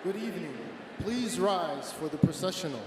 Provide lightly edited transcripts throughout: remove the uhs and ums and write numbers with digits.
Good evening. Please rise for the processional.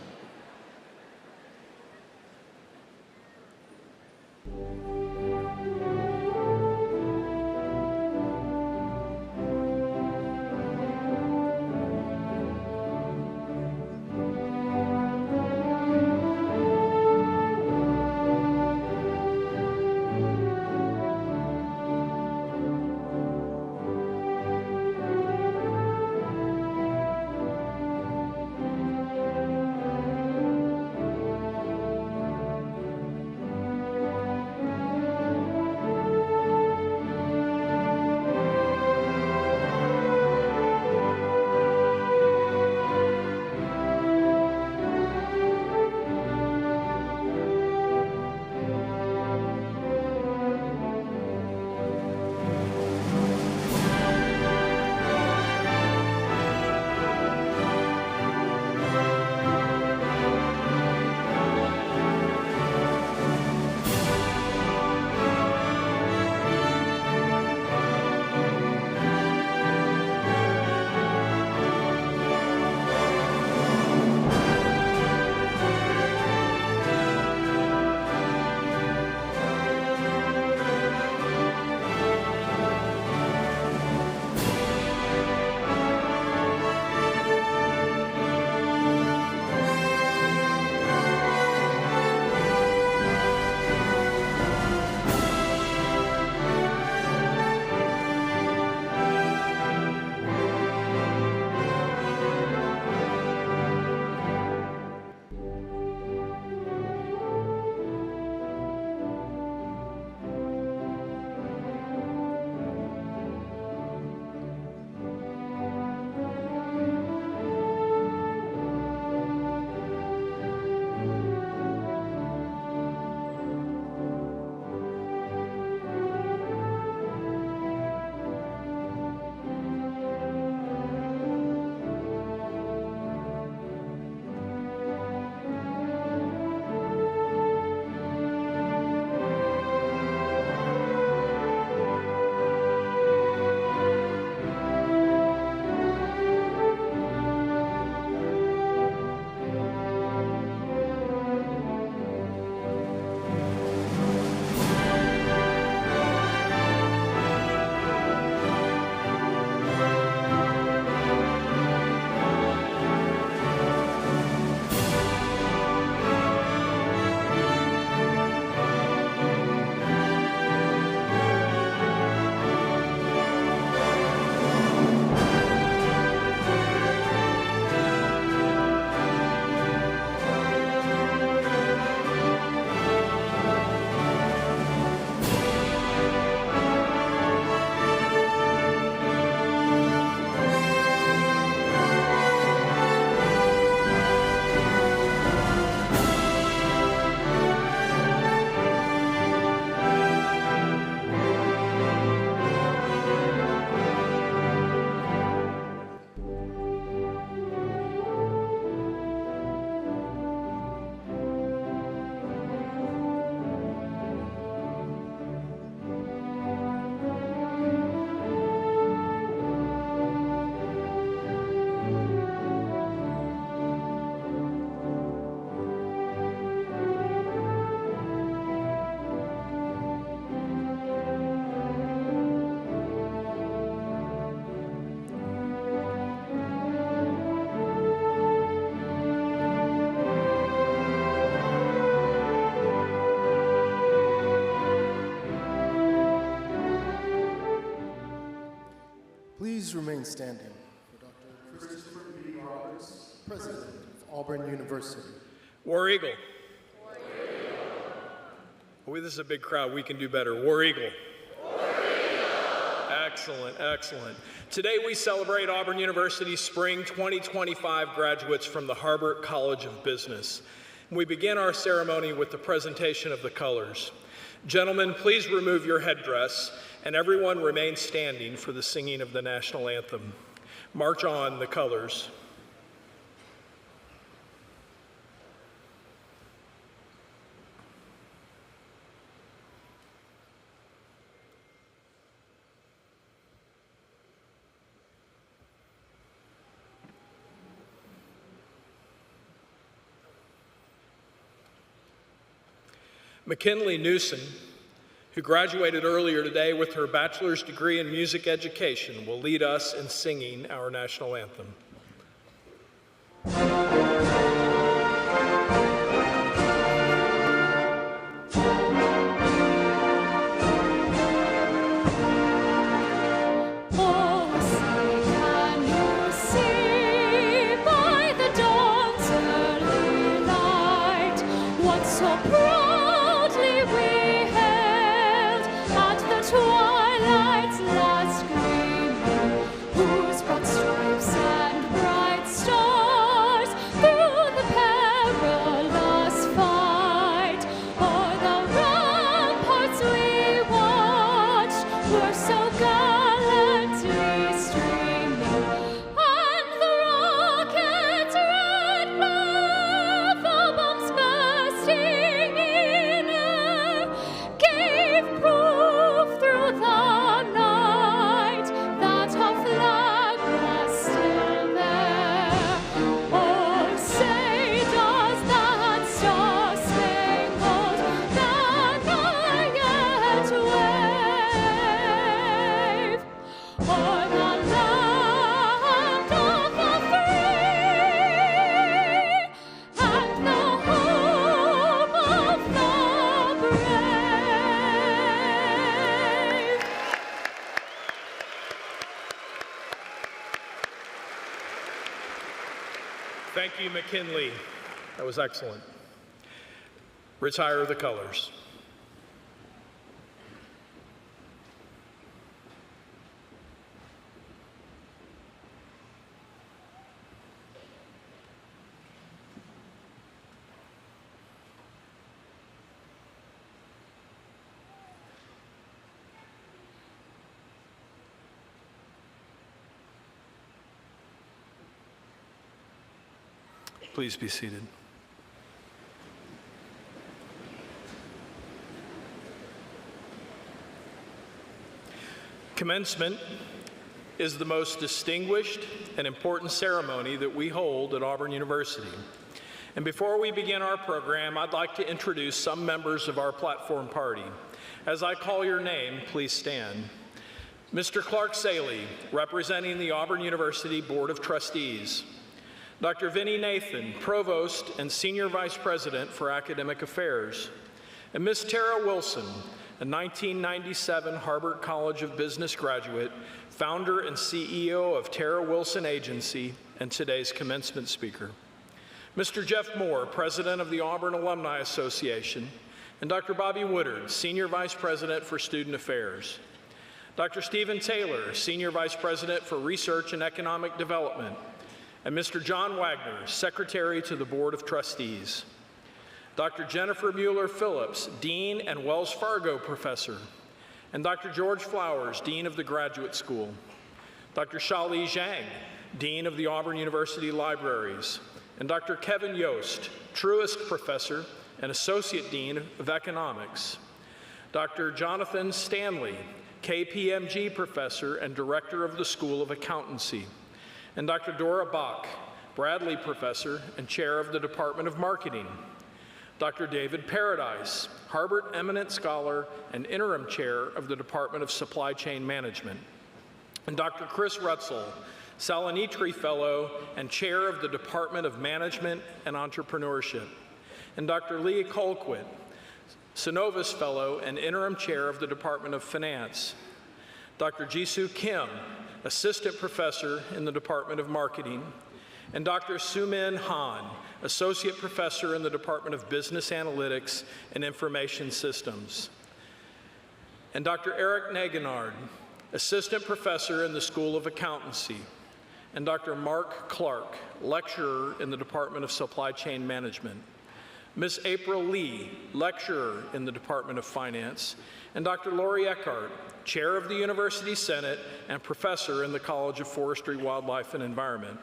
Please remain standing for Dr. Christopher B. Roberts, President of Auburn University. War Eagle. Oh, this is a big crowd. We can do better. War Eagle. War Eagle. Excellent, excellent. Today we celebrate Auburn University's Spring 2025 graduates from the Harbert College of Business. We begin our ceremony with the presentation of the colors. Gentlemen, please remove your headdress, and everyone remain standing for the singing of the national anthem. March on, the colors. McKinley Newson, who graduated earlier today with her bachelor's degree in music education, will lead us in singing our national anthem. Thank you, McKinley. That was excellent. Retire the colors. Please be seated. Commencement is the most distinguished and important ceremony that we hold at Auburn University. And before we begin our program, I'd like to introduce some members of our platform party. As I call your name, please stand. Mr. Clark Saley, representing the Auburn University Board of Trustees. Dr. Vinnie Nathan, Provost and Senior Vice President for Academic Affairs. And Ms. Tara Wilson, a 1997 Harvard College of Business graduate, founder and CEO of Tara Wilson Agency, and today's commencement speaker. Mr. Jeff Moore, President of the Auburn Alumni Association, and Dr. Bobby Woodard, Senior Vice President for Student Affairs. Dr. Stephen Taylor, Senior Vice President for Research and Economic Development, and Mr. John Wagner, Secretary to the Board of Trustees. Dr. Jennifer Mueller-Phillips, Dean and Wells Fargo Professor, and Dr. George Flowers, Dean of the Graduate School. Dr. Shali Zhang, Dean of the Auburn University Libraries, and Dr. Kevin Yost, Truist Professor and Associate Dean of Economics. Dr. Jonathan Stanley, KPMG Professor and Director of the School of Accountancy. And Dr. Dora Bach, Bradley Professor and Chair of the Department of Marketing. Dr. David Paradise, Harvard Eminent Scholar and Interim Chair of the Department of Supply Chain Management. And Dr. Chris Rutzel, Salinitri Fellow and Chair of the Department of Management and Entrepreneurship. And Dr. Leah Colquitt, Synovus Fellow and Interim Chair of the Department of Finance. Dr. Jisoo Kim, Assistant Professor in the Department of Marketing, and Dr. Sumin Han, Associate Professor in the Department of Business Analytics and Information Systems, and Dr. Eric Nagenard, Assistant Professor in the School of Accountancy, and Dr. Mark Clark, Lecturer in the Department of Supply Chain Management, Ms. April Lee, Lecturer in the Department of Finance, and Dr. Lori Eckhart, Chair of the University Senate and Professor in the College of Forestry, Wildlife, and Environment.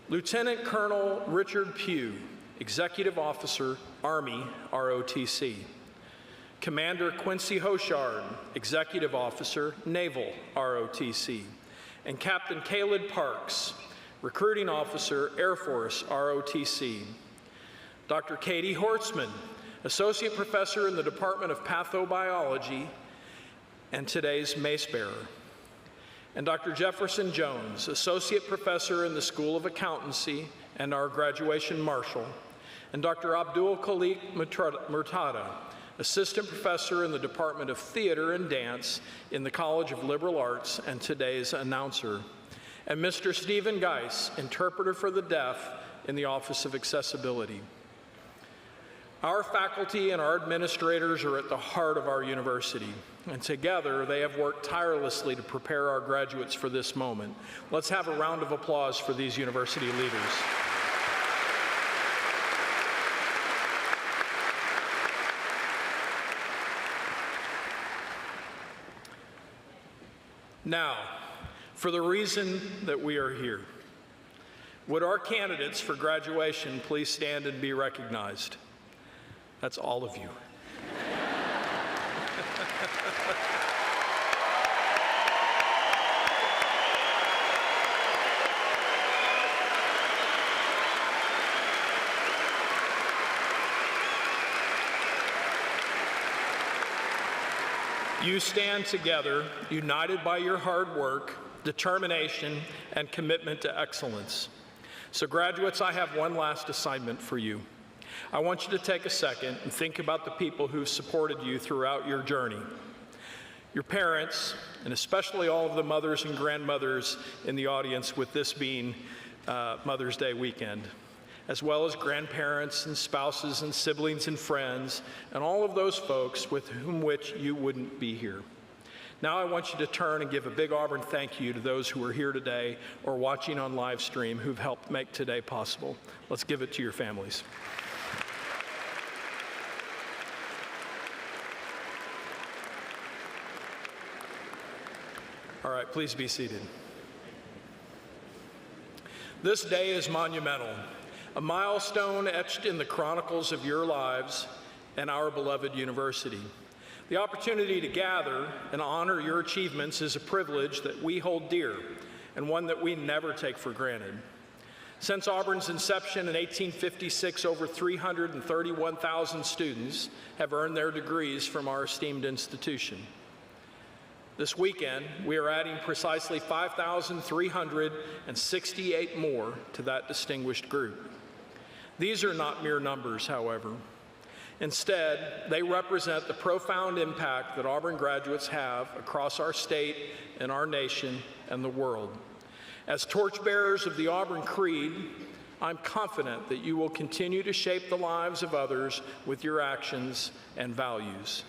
Lieutenant Colonel Richard Pugh, Executive Officer, Army, ROTC. Commander Quincy Hoshard, Executive Officer, Naval, ROTC. And Captain Caleb Parks, Recruiting Officer, Air Force, ROTC. Dr. Katie Hortzman, Associate Professor in the Department of Pathobiology and today's Mace Bearer. And Dr. Jefferson Jones, Associate Professor in the School of Accountancy and our graduation marshal. And Dr. Abdul Khalik Murtada, Assistant Professor in the Department of Theater and Dance in the College of Liberal Arts and today's announcer. And Mr. Stephen Geis, Interpreter for the Deaf in the Office of Accessibility. Our faculty and our administrators are at the heart of our university, and together they have worked tirelessly to prepare our graduates for this moment. Let's have a round of applause for these university leaders. Now, for the reason that we are here, would our candidates for graduation please stand and be recognized? That's all of you. You stand together, united by your hard work, determination, and commitment to excellence. So graduates, I have one last assignment for you. I want you to take a second and think about the people who've supported you throughout your journey. Your parents, and especially all of the mothers and grandmothers in the audience with this being Mother's Day weekend, as well as grandparents and spouses and siblings and friends, and all of those folks with whom which you wouldn't be here. Now I want you to turn and give a big Auburn thank you to those who are here today or watching on live stream who've helped make today possible. Let's give it to your families. All right, please be seated. This day is monumental, a milestone etched in the chronicles of your lives and our beloved university. The opportunity to gather and honor your achievements is a privilege that we hold dear and one that we never take for granted. Since Auburn's inception in 1856, over 331,000 students have earned their degrees from our esteemed institution. This weekend, we are adding precisely 5,368 more to that distinguished group. These are not mere numbers, however. Instead, they represent the profound impact that Auburn graduates have across our state and our nation and the world. As torchbearers of the Auburn Creed, I'm confident that you will continue to shape the lives of others with your actions and values.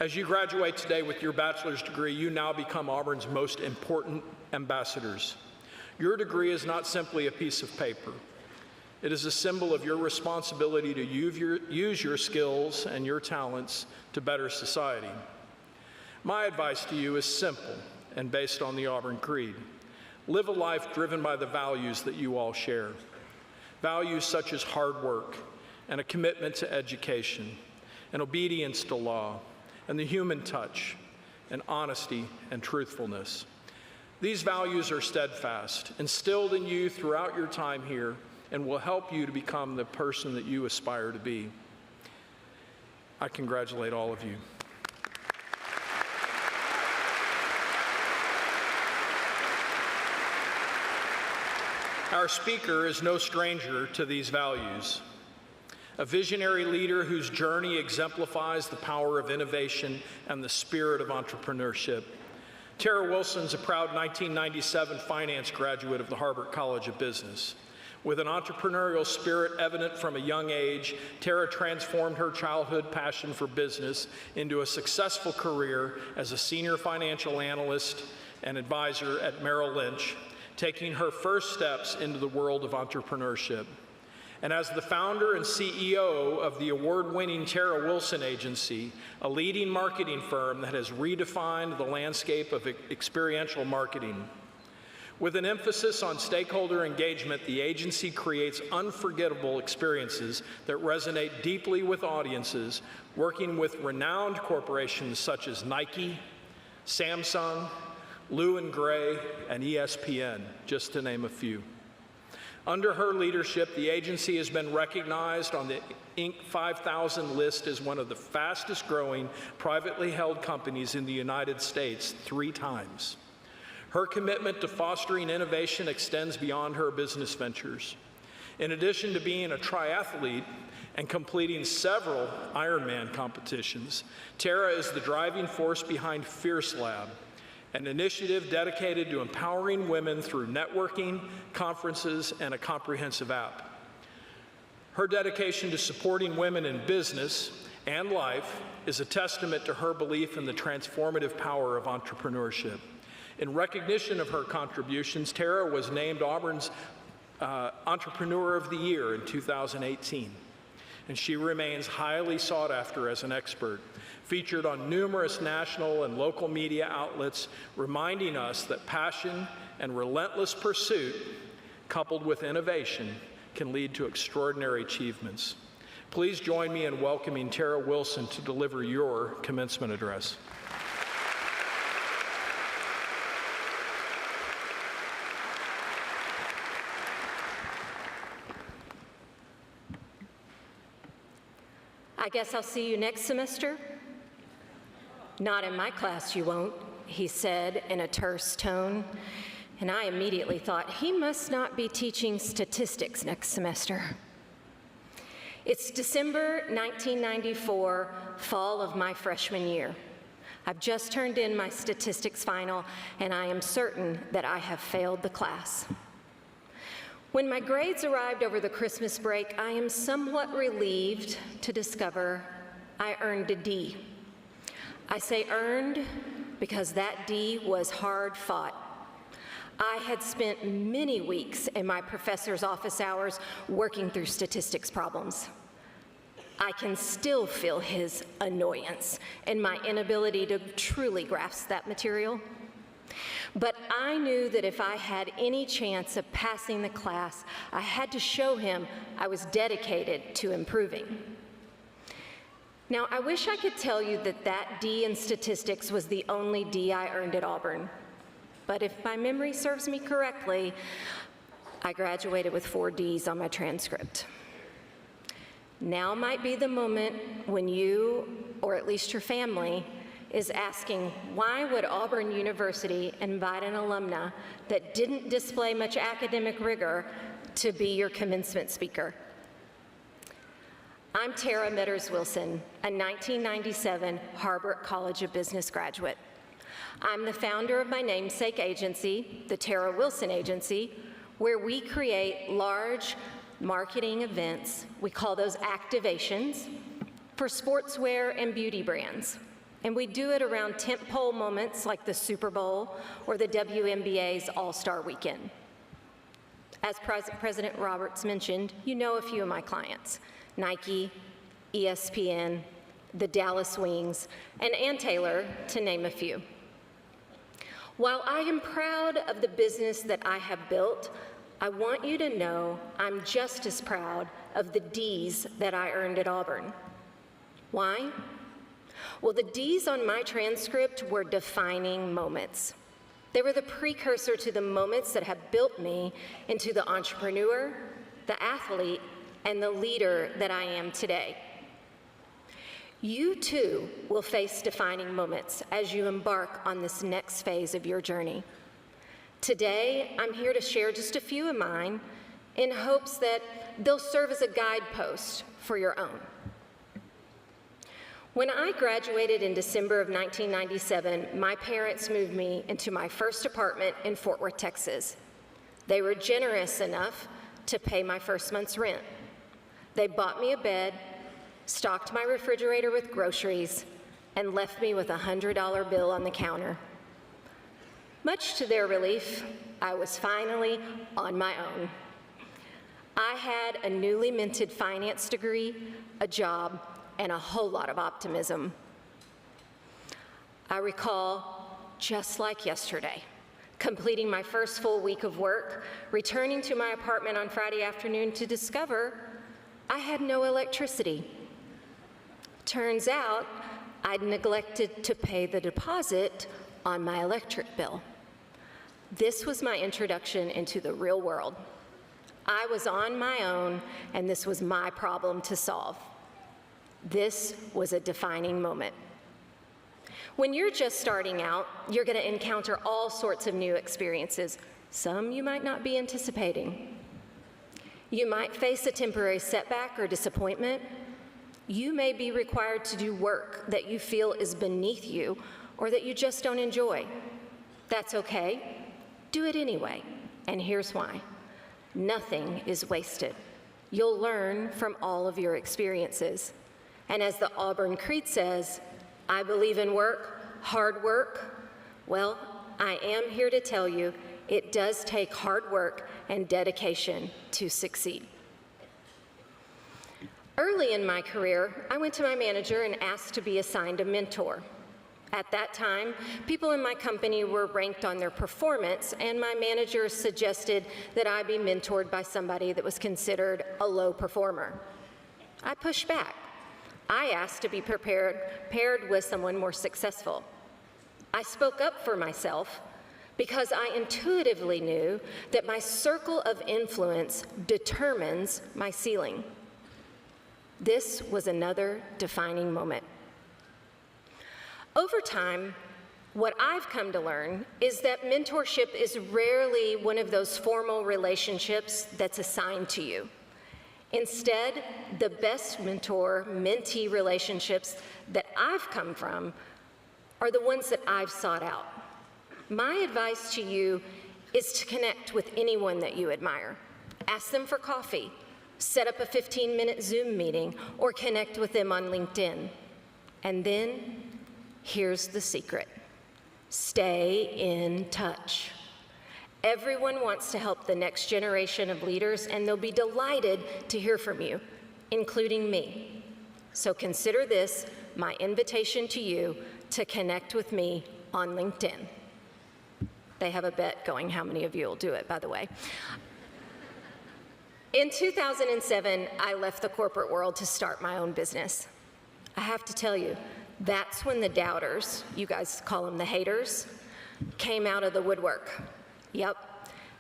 As you graduate today with your bachelor's degree, you now become Auburn's most important ambassadors. Your degree is not simply a piece of paper. It is a symbol of your responsibility to use your skills and your talents to better society. My advice to you is simple and based on the Auburn Creed. Live a life driven by the values that you all share. Values such as hard work and a commitment to education and obedience to law and the human touch and honesty and truthfulness. These values are steadfast, instilled in you throughout your time here, and will help you to become the person that you aspire to be. I congratulate all of you. Our speaker is no stranger to these values. A visionary leader whose journey exemplifies the power of innovation and the spirit of entrepreneurship. Tara Wilson's a proud 1997 finance graduate of the Harvard College of Business. With an entrepreneurial spirit evident from a young age, Tara transformed her childhood passion for business into a successful career as a senior financial analyst and advisor at Merrill Lynch, taking her first steps into the world of entrepreneurship. And as the founder and CEO of the award-winning Tara Wilson Agency, a leading marketing firm that has redefined the landscape of experiential marketing. With an emphasis on stakeholder engagement, the agency creates unforgettable experiences that resonate deeply with audiences, working with renowned corporations such as Nike, Samsung, Lou & Gray, and ESPN, just to name a few. Under her leadership, the agency has been recognized on the Inc. 5000 list as one of the fastest growing privately held companies in the United States 3 times. Her commitment to fostering innovation extends beyond her business ventures. In addition to being a triathlete and completing several Ironman competitions, Tara is the driving force behind Fierce Lab, an initiative dedicated to empowering women through networking, conferences, and a comprehensive app. Her dedication to supporting women in business and life is a testament to her belief in the transformative power of entrepreneurship. In recognition of her contributions, Tara was named Auburn's Entrepreneur of the Year in 2018, and she remains highly sought after as an expert, featured on numerous national and local media outlets, reminding us that passion and relentless pursuit, coupled with innovation, can lead to extraordinary achievements. Please join me in welcoming Tara Wilson to deliver your commencement address. I guess I'll see you next semester? Not in my class, you won't, he said in a terse tone, and I immediately thought he must not be teaching statistics next semester. It's December 1994, fall of my freshman year. I've just turned in my statistics final, and I am certain that I have failed the class. When my grades arrived over the Christmas break, I am somewhat relieved to discover I earned a D. I say earned because that D was hard fought. I had spent many weeks in my professor's office hours working through statistics problems. I can still feel his annoyance and my inability to truly grasp that material. But I knew that if I had any chance of passing the class, I had to show him I was dedicated to improving. Now, I wish I could tell you that that D in statistics was the only D I earned at Auburn. But if my memory serves me correctly, I graduated with 4 Ds on my transcript. Now might be the moment when you, or at least your family, is asking, why would Auburn University invite an alumna that didn't display much academic rigor to be your commencement speaker? I'm Tara Metters Wilson, a 1997 Harvard College of Business graduate. I'm the founder of my namesake agency, the Tara Wilson Agency, where we create large marketing events, we call those activations, for sportswear and beauty brands. And we do it around tentpole moments like the Super Bowl or the WNBA's All-Star Weekend. As President Roberts mentioned, you know a few of my clients: Nike, ESPN, the Dallas Wings, and Ann Taylor, to name a few. While I am proud of the business that I have built, I want you to know I'm just as proud of the Ds that I earned at Auburn. Why? Well, the Ds on my transcript were defining moments. They were the precursor to the moments that have built me into the entrepreneur, the athlete, and the leader that I am today. You too will face defining moments as you embark on this next phase of your journey. Today, I'm here to share just a few of mine in hopes that they'll serve as a guidepost for your own. When I graduated in December of 1997, my parents moved me into my first apartment in Fort Worth, Texas. They were generous enough to pay my first month's rent. They bought me a bed, stocked my refrigerator with groceries, and left me with a $100 bill on the counter. Much to their relief, I was finally on my own. I had a newly minted finance degree, a job, and a whole lot of optimism. I recall, just like yesterday, completing my first full week of work, returning to my apartment on Friday afternoon to discover I had no electricity. Turns out I'd neglected to pay the deposit on my electric bill. This was my introduction into the real world. I was on my own, and this was my problem to solve. This was a defining moment. When you're just starting out, you're going to encounter all sorts of new experiences, some you might not be anticipating. You might face a temporary setback or disappointment. You may be required to do work that you feel is beneath you or that you just don't enjoy. That's okay. Do it anyway, and here's why. Nothing is wasted. You'll learn from all of your experiences. And as the Auburn Creed says, I believe in work, hard work. Well, I am here to tell you it does take hard work and dedication to succeed. Early in my career, I went to my manager and asked to be assigned a mentor. At that time, people in my company were ranked on their performance, and my manager suggested that I be mentored by somebody that was considered a low performer. I pushed back. I asked to be paired with someone more successful. I spoke up for myself because I intuitively knew that my circle of influence determines my ceiling. This was another defining moment. Over time, what I've come to learn is that mentorship is rarely one of those formal relationships that's assigned to you. Instead, the best mentor-mentee relationships that I've come from are the ones that I've sought out. My advice to you is to connect with anyone that you admire. Ask them for coffee, set up a 15-minute Zoom meeting, or connect with them on LinkedIn. And then, here's the secret. Stay in touch. Everyone wants to help the next generation of leaders, and they'll be delighted to hear from you, including me. So consider this my invitation to you to connect with me on LinkedIn. They have a bet going how many of you will do it, by the way. In 2007, I left the corporate world to start my own business. I have to tell you, that's when the doubters, you guys call them the haters, came out of the woodwork. Yep,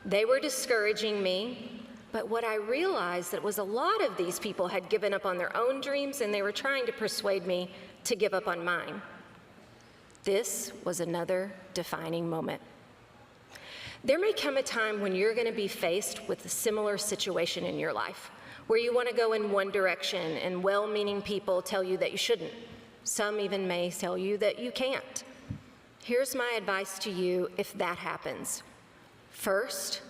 they were discouraging me, but what I realized that was a lot of these people had given up on their own dreams and they were trying to persuade me to give up on mine. This was another defining moment. There may come a time when you're going to be faced with a similar situation in your life, where you want to go in one direction and well-meaning people tell you that you shouldn't. Some even may tell you that you can't. Here's my advice to you if that happens. First,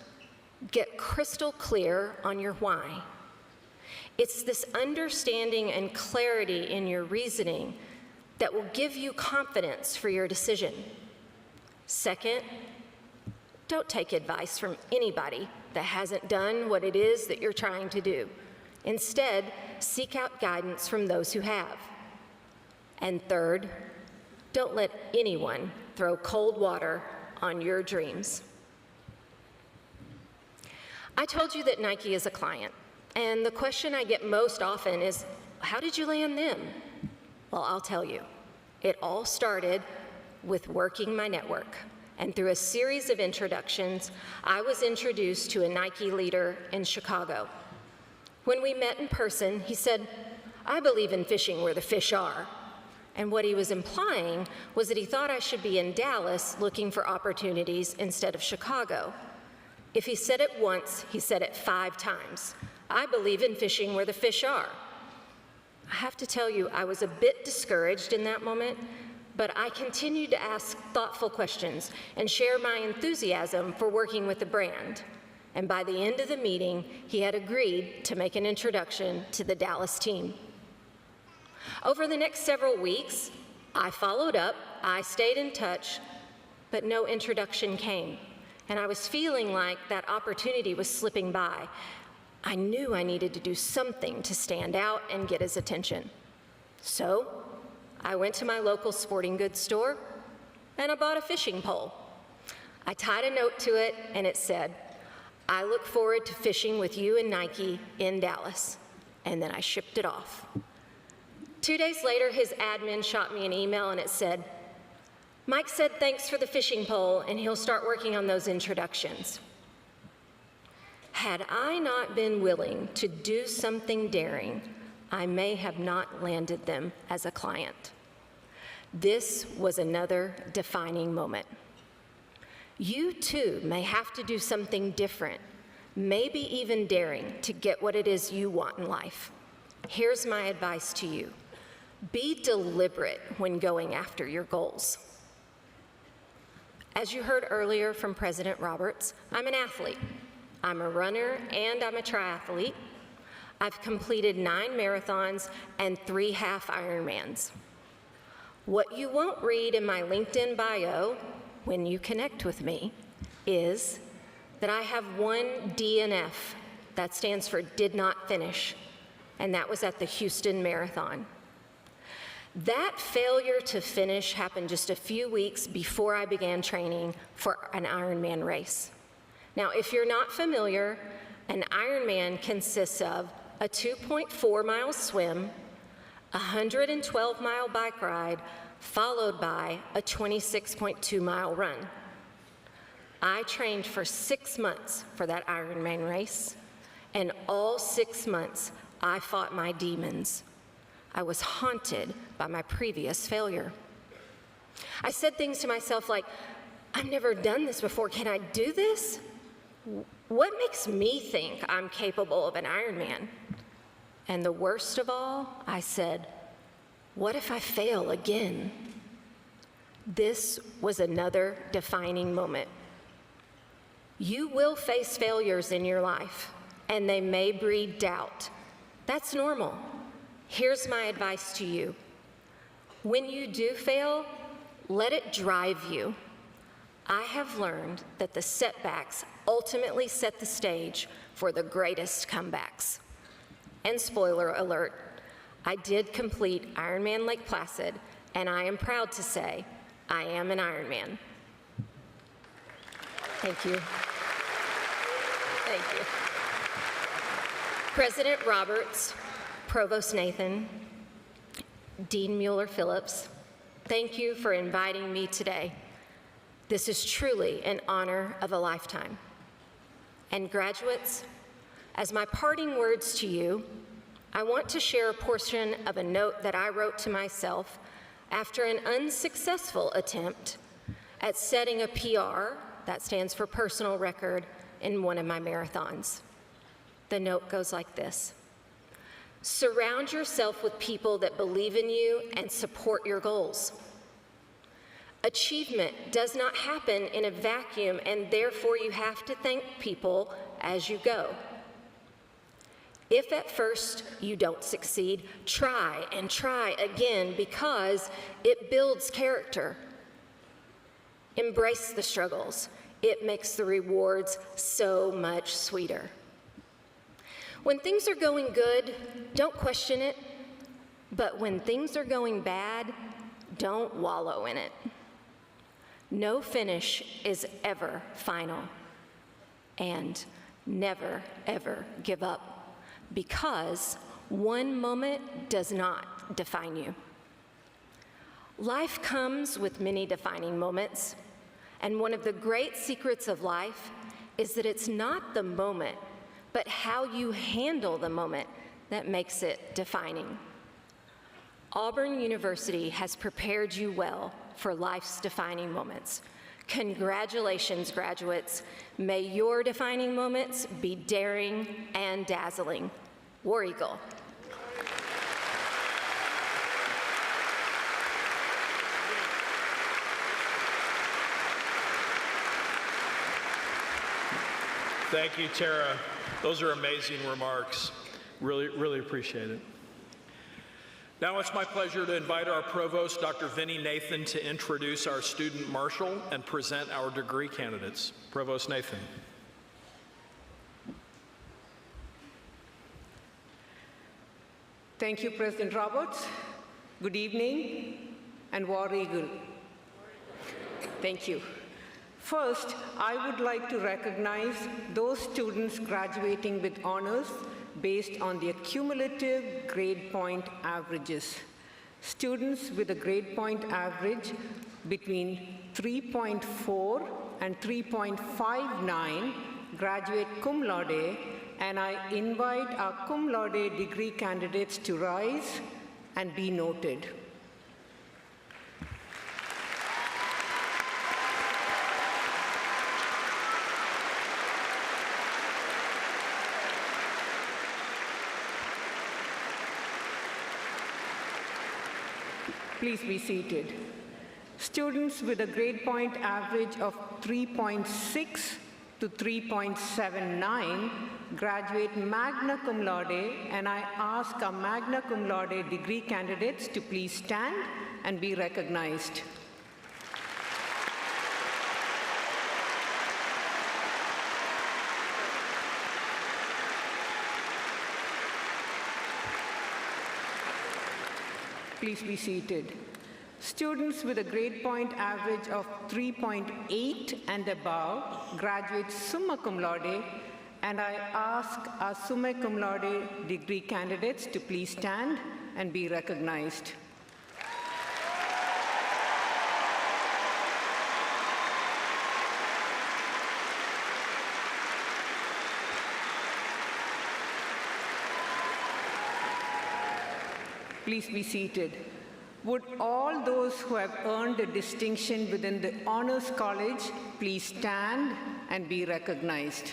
get crystal clear on your why. It's this understanding and clarity in your reasoning that will give you confidence for your decision. Second, don't take advice from anybody that hasn't done what it is that you're trying to do. Instead, seek out guidance from those who have. And third, don't let anyone throw cold water on your dreams. I told you that Nike is a client, and the question I get most often is, how did you land them? Well, I'll tell you. It all started with working my network. And through a series of introductions, I was introduced to a Nike leader in Chicago. When we met in person, he said, I believe in fishing where the fish are. And what he was implying was that he thought I should be in Dallas looking for opportunities instead of Chicago. If he said it once, he said it 5 times. I believe in fishing where the fish are. I have to tell you, I was a bit discouraged in that moment, but I continued to ask thoughtful questions and share my enthusiasm for working with the brand. And by the end of the meeting, he had agreed to make an introduction to the Dallas team. Over the next several weeks, I followed up, I stayed in touch, but no introduction came. And I was feeling like that opportunity was slipping by. I knew I needed to do something to stand out and get his attention. So I went to my local sporting goods store and I bought a fishing pole. I tied a note to it and it said, I look forward to fishing with you and Nike in Dallas. And then I shipped it off. 2 days later, his admin shot me an email and it said, Mike said thanks for the fishing pole and he'll start working on those introductions. Had I not been willing to do something daring, I may have not landed them as a client. This was another defining moment. You too may have to do something different, maybe even daring, to get what it is you want in life. Here's my advice to you. Be deliberate when going after your goals. As you heard earlier from President Roberts, I'm an athlete. I'm a runner and I'm a triathlete. I've completed 9 marathons and 3 half Ironmans. What you won't read in my LinkedIn bio when you connect with me is that I have 1 DNF, that stands for did not finish, and that was at the Houston Marathon. That failure to finish happened just a few weeks before I began training for an Ironman race. Now, if you're not familiar, an Ironman consists of a 2.4-mile swim, a 112-mile bike ride, followed by a 26.2-mile run. I trained for 6 months for that Ironman race, and all 6 months I fought my demons. I was haunted by my previous failure. I said things to myself like, I've never done this before, can I do this? What makes me think I'm capable of an Ironman? And the worst of all, I said, what if I fail again? This was another defining moment. You will face failures in your life, and they may breed doubt. That's normal. Here's my advice to you. When you do fail, let it drive you. I have learned that the setbacks ultimately set the stage for the greatest comebacks. And spoiler alert, I did complete Ironman Lake Placid, and I am proud to say I am an Ironman. Thank you. Thank you. President Roberts, Provost Nathan, Dean Mueller-Phillips, thank you for inviting me today. This is truly an honor of a lifetime. And graduates, as my parting words to you, I want to share a portion of a note that I wrote to myself after an unsuccessful attempt at setting a PR, that stands for personal record, in one of my marathons. The note goes like this. Surround yourself with people that believe in you and support your goals. Achievement does not happen in a vacuum, and therefore you have to thank people as you go. If at first you don't succeed, try and try again because it builds character. Embrace the struggles. It makes the rewards so much sweeter. When things are going good, don't question it. But when things are going bad, don't wallow in it. No finish is ever final. And never, ever give up, because one moment does not define you. Life comes with many defining moments, and one of the great secrets of life is that it's not the moment, but how you handle the moment that makes it defining. Auburn University has prepared you well for life's defining moments. Congratulations, graduates. May your defining moments be daring and dazzling. War Eagle. Thank you, Tara. Those are amazing remarks. Really appreciate it. Now it's my pleasure to invite our provost, Dr. Vinnie Nathan, to introduce our student marshal and present our degree candidates. Provost Nathan. Thank you, President Roberts. Good evening, and War Eagle. Thank you. First, I would like to recognize those students graduating with honors based on their cumulative grade point averages. Students with a grade point average between 3.4 and 3.59 graduate cum laude, and I invite our cum laude degree candidates to rise and be noted. Please be seated. Students with a grade point average of 3.6 to 3.79 graduate magna cum laude, and I ask our magna cum laude degree candidates to please stand and be recognized. Please be seated. Students with a grade point average of 3.8 and above graduate summa cum laude, and I ask our summa cum laude degree candidates to please stand and be recognized. Please be seated. Would all those who have earned a distinction within the Honors College please stand and be recognized?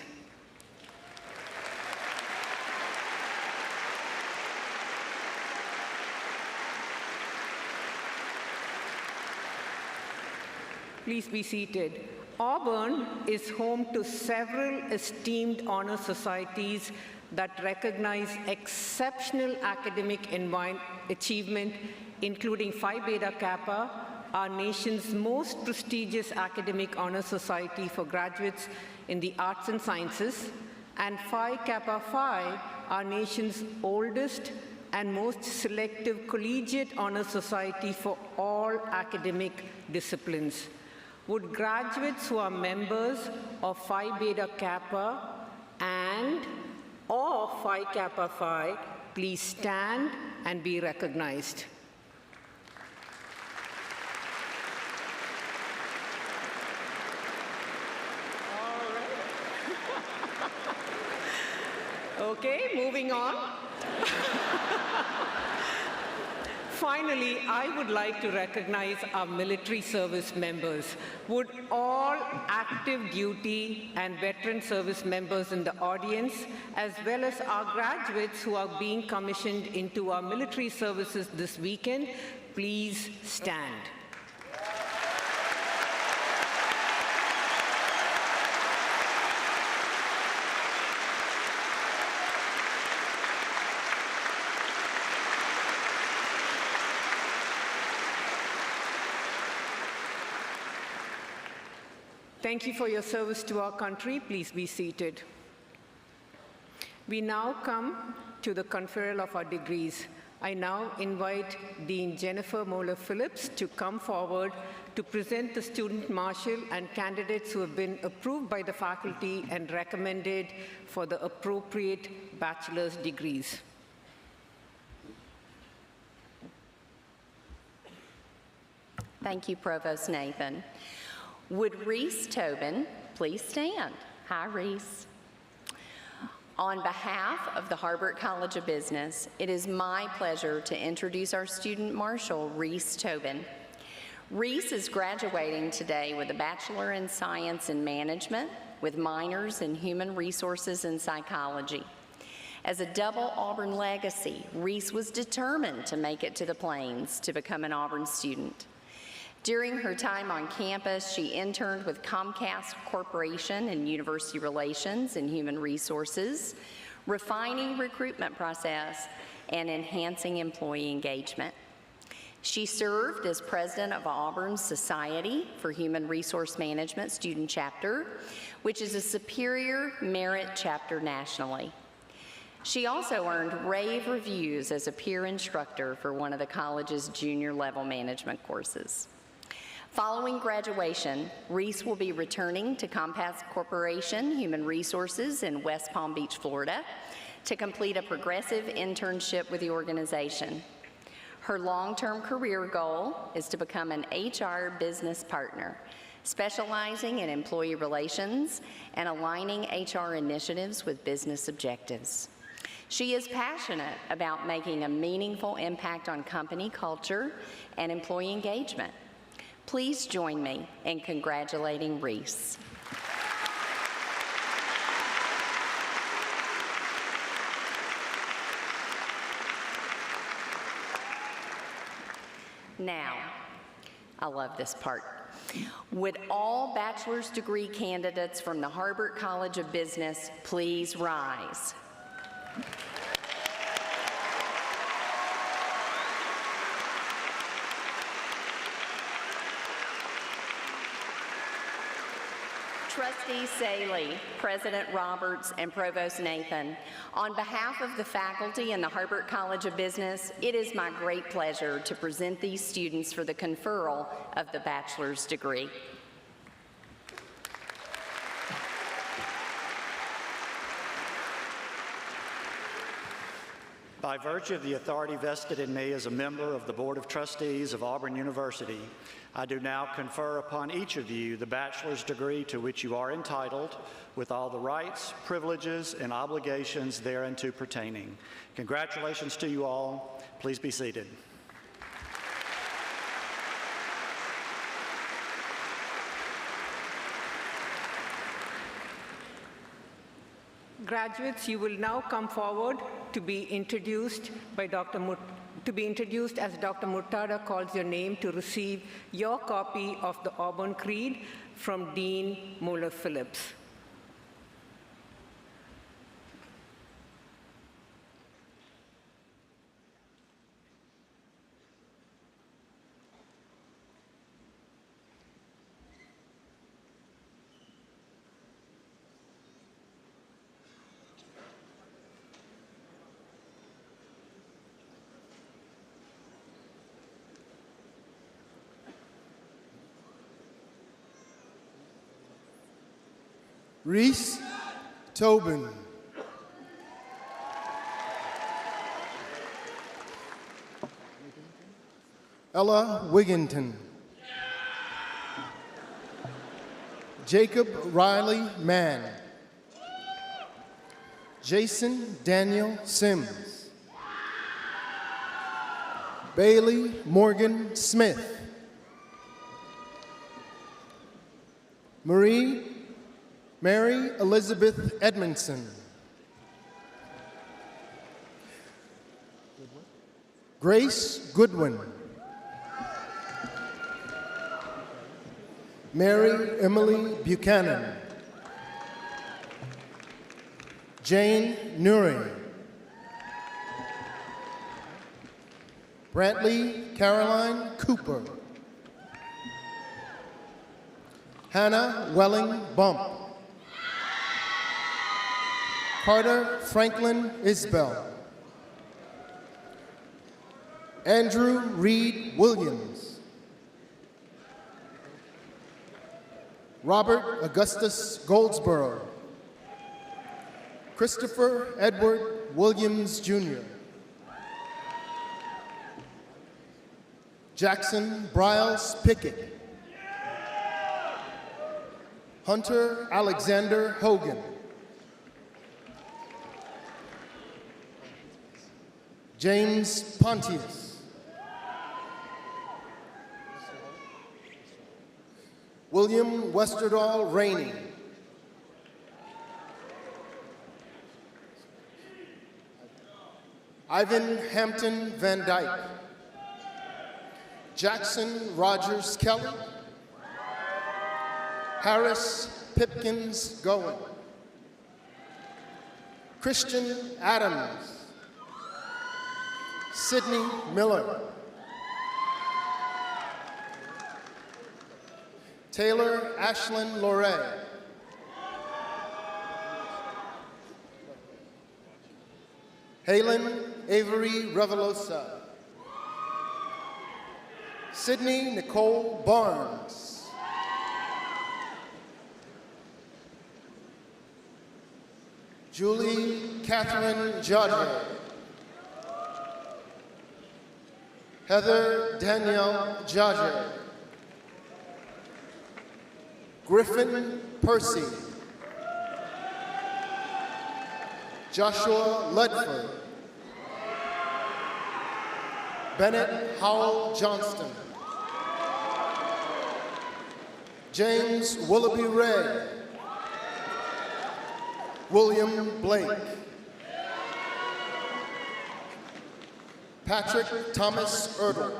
Please be seated. Auburn is home to several esteemed honor societies that recognize exceptional academic achievement, including Phi Beta Kappa, our nation's most prestigious academic honor society for graduates in the arts and sciences, and Phi Kappa Phi, our nation's oldest and most selective collegiate honor society for all academic disciplines. Would graduates who are members of Phi Beta Kappa and or Phi Kappa Phi please stand and be recognized? All right. Okay, moving on. Finally, I would like to recognize our military service members. Would all active duty and veteran service members in the audience, as well as our graduates who are being commissioned into our military services this weekend, please stand. Thank you for your service to our country. Please be seated. We now come to the conferral of our degrees. I now invite Dean Jennifer Moeller-Phillips to come forward to present the student marshal and candidates who have been approved by the faculty and recommended for the appropriate bachelor's degrees. Thank you, Provost Nathan. Would Reese Tobin please stand? Hi, Reese. On behalf of the Harbert College of Business, it is my pleasure to introduce our student marshal, Reese Tobin. Reese is graduating today with a Bachelor in Science and Management with minors in Human Resources and Psychology. As a double Auburn legacy, Reese was determined to make it to the Plains to become an Auburn student. During her time on campus, she interned with Comcast Corporation in University Relations and Human Resources, refining recruitment process and enhancing employee engagement. She served as president of Auburn's Society for Human Resource Management Student Chapter, which is a superior merit chapter nationally. She also earned rave reviews as a peer instructor for one of the college's junior level management courses. Following graduation, Reese will be returning to Comcast Corporation Human Resources in West Palm Beach, Florida, to complete a progressive internship with the organization. Her long-term career goal is to become an HR business partner, specializing in employee relations and aligning HR initiatives with business objectives. She is passionate about making a meaningful impact on company culture and employee engagement. Please join me in congratulating Reese. Now, I love this part. Would all bachelor's degree candidates from the Harbert College of Business please rise? Trustee Saley, President Roberts, and Provost Nathan, on behalf of the faculty and the Harbert College of Business, it is my great pleasure to present these students for the conferral of the bachelor's degree. By virtue of the authority vested in me as a member of the Board of Trustees of Auburn University, I do now confer upon each of you the bachelor's degree to which you are entitled, with all the rights, privileges, and obligations thereunto pertaining. Congratulations to you all. Please be seated. Graduates, you will now come forward to be introduced by as Dr. Murtada calls your name, to receive your copy of the Auburn Creed from Dean Mueller-Phillips. Reese Tobin. Ella Wigginton. Jacob Riley Mann. Jason Daniel Sims. Bailey Morgan Smith. Mary Elizabeth Edmondson. Grace Goodwin. Mary Emily Buchanan. Jane Nuri. Brantley Caroline Cooper. Hannah Welling Bump. Carter Franklin Isbell. Andrew Reed Williams. Robert Augustus Goldsboro. Christopher Edward Williams, Jr. Jackson Bryles Pickett. Hunter Alexander Hogan. James Pontius. William Westerdahl Rainey. Ivan Hampton Van Dyke. Jackson Rogers Kelly. Harris Pipkins Goen. Christian Adams. Sydney Miller. Taylor Ashlyn Loray. Halen Avery Revelosa. Sydney Nicole Barnes. Julie Catherine Jodre. Heather Danielle Jodre. Griffin Percy, Joshua Ledford, Bennett Howell Johnston, James Willoughby Ray, William Blake, Patrick Thomas Erdl,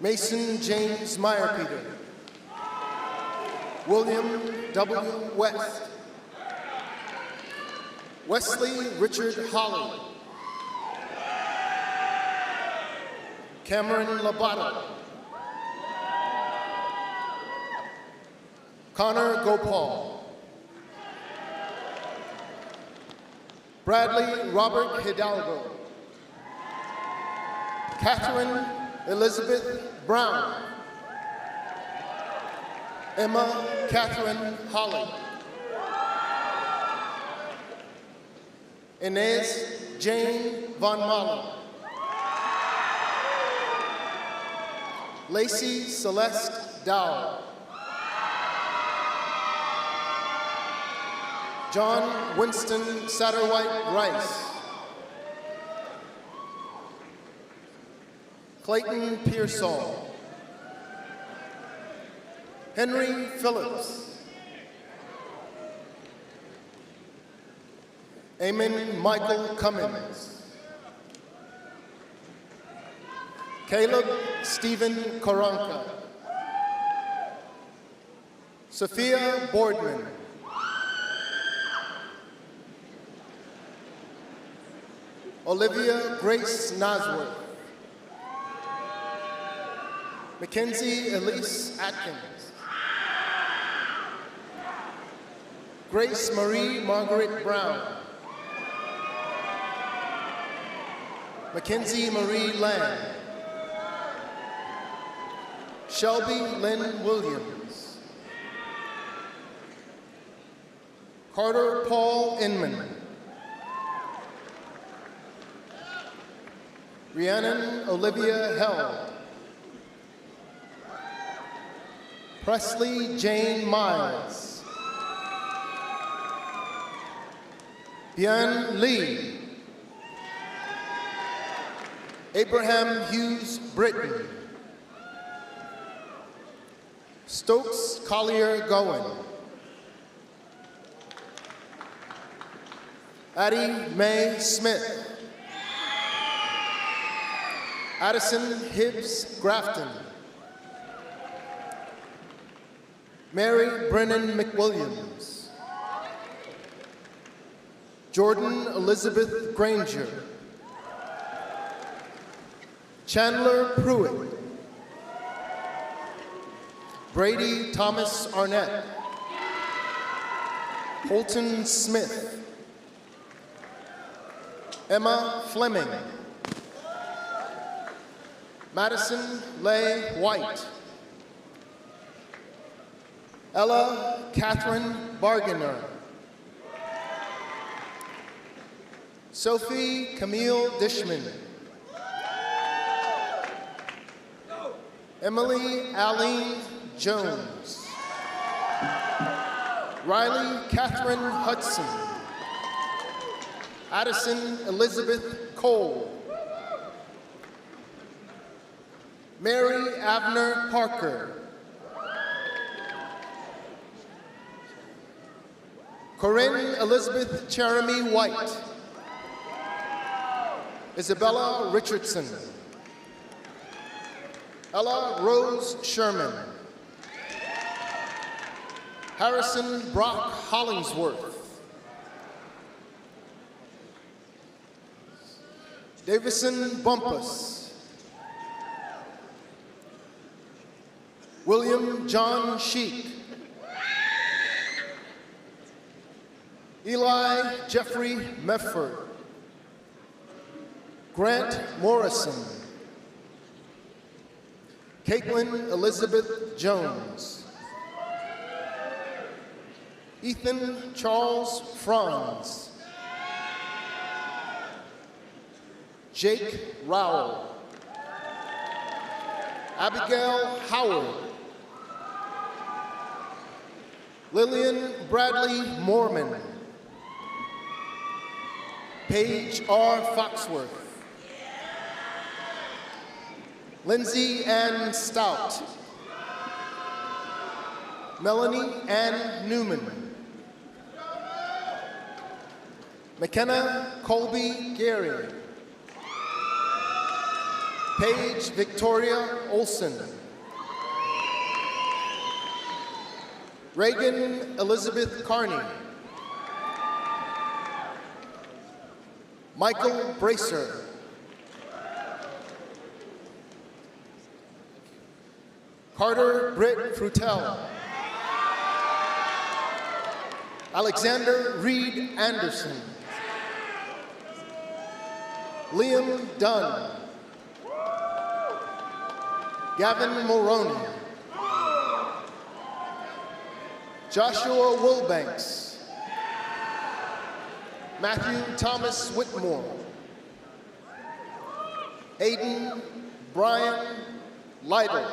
Mason James Meyerpeter, William W. West, Wesley Richard Holly, Cameron Labato, Connor Gopal, Bradley Robert Hidalgo, Catherine Elizabeth Brown, Emma Catherine Holly, Inez Jane Von Malen, Lacey Celeste Dow, John Winston Satterwhite Rice, Clayton Pearsall, Henry Phillips, Eamon Michael Cummins, Caleb Stephen Koronka, Sophia Boardman, Olivia Grace Nosworth, Mackenzie Elise Atkins, Grace Marie Margaret Brown, Mackenzie Marie Lamb, Shelby Lynn Williams, Carter Paul Inman, Rhiannon Olivia Held, Presley Jane Miles, Bian Lee, Abraham Hughes Britton, Stokes Collier Gowen, Addie Mae Smith, Addison Hibbs Grafton, Mary Brennan McWilliams, Jordan Elizabeth Granger, Chandler Pruitt, Brady Thomas Arnett, Holton Smith, Emma Fleming, Madison Leigh White, Ella Catherine Bargainer, Sophie Camille Dishman, Emily Aline Jones, Riley Catherine Hudson, Addison Elizabeth Cole, Mary Avner Parker, Corinne Elizabeth Jeremy White, Isabella Richardson, Ella Rose Sherman, Harrison Brock Hollingsworth, Davison Bumpus, William John Sheik, Eli Jeffrey Mefford, Grant Morrison, Caitlin Elizabeth Jones, Ethan Charles Franz, Jake Rowell, Abigail Howard. Lillian Bradley Moorman. Paige R. Foxworth. Lindsay Ann Stout. Melanie Ann Newman. McKenna Colby Gary. Paige Victoria Olson. Reagan Elizabeth Carney. Michael Bracer. Carter Britt Frutel. Alexander Reed Anderson. Liam Dunn. Gavin Mulroney. Joshua Wilbanks. Matthew Thomas Whitmore. Aiden Brian Lytle.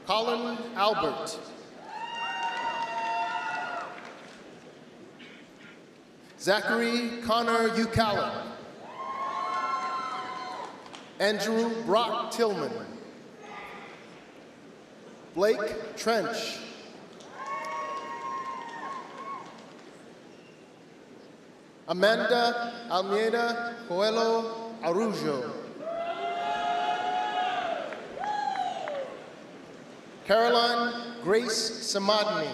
Colin Albert. Zachary Connor Ucallon. Andrew Brock Tillman. Blake Trench. Amanda Almeida Coelho Arujo. Caroline Grace Samadni.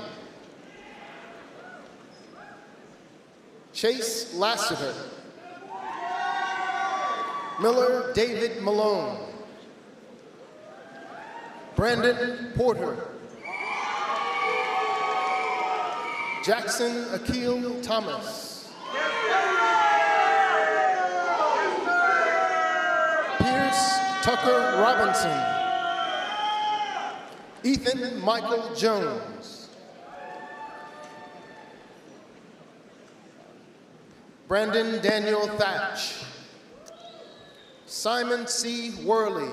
Chase Lassiter. Miller David Malone. Brandon Porter. Jackson Akil Thomas. Pierce Tucker Robinson. Ethan Michael Jones. Brandon Daniel Thatch. Simon C. Worley.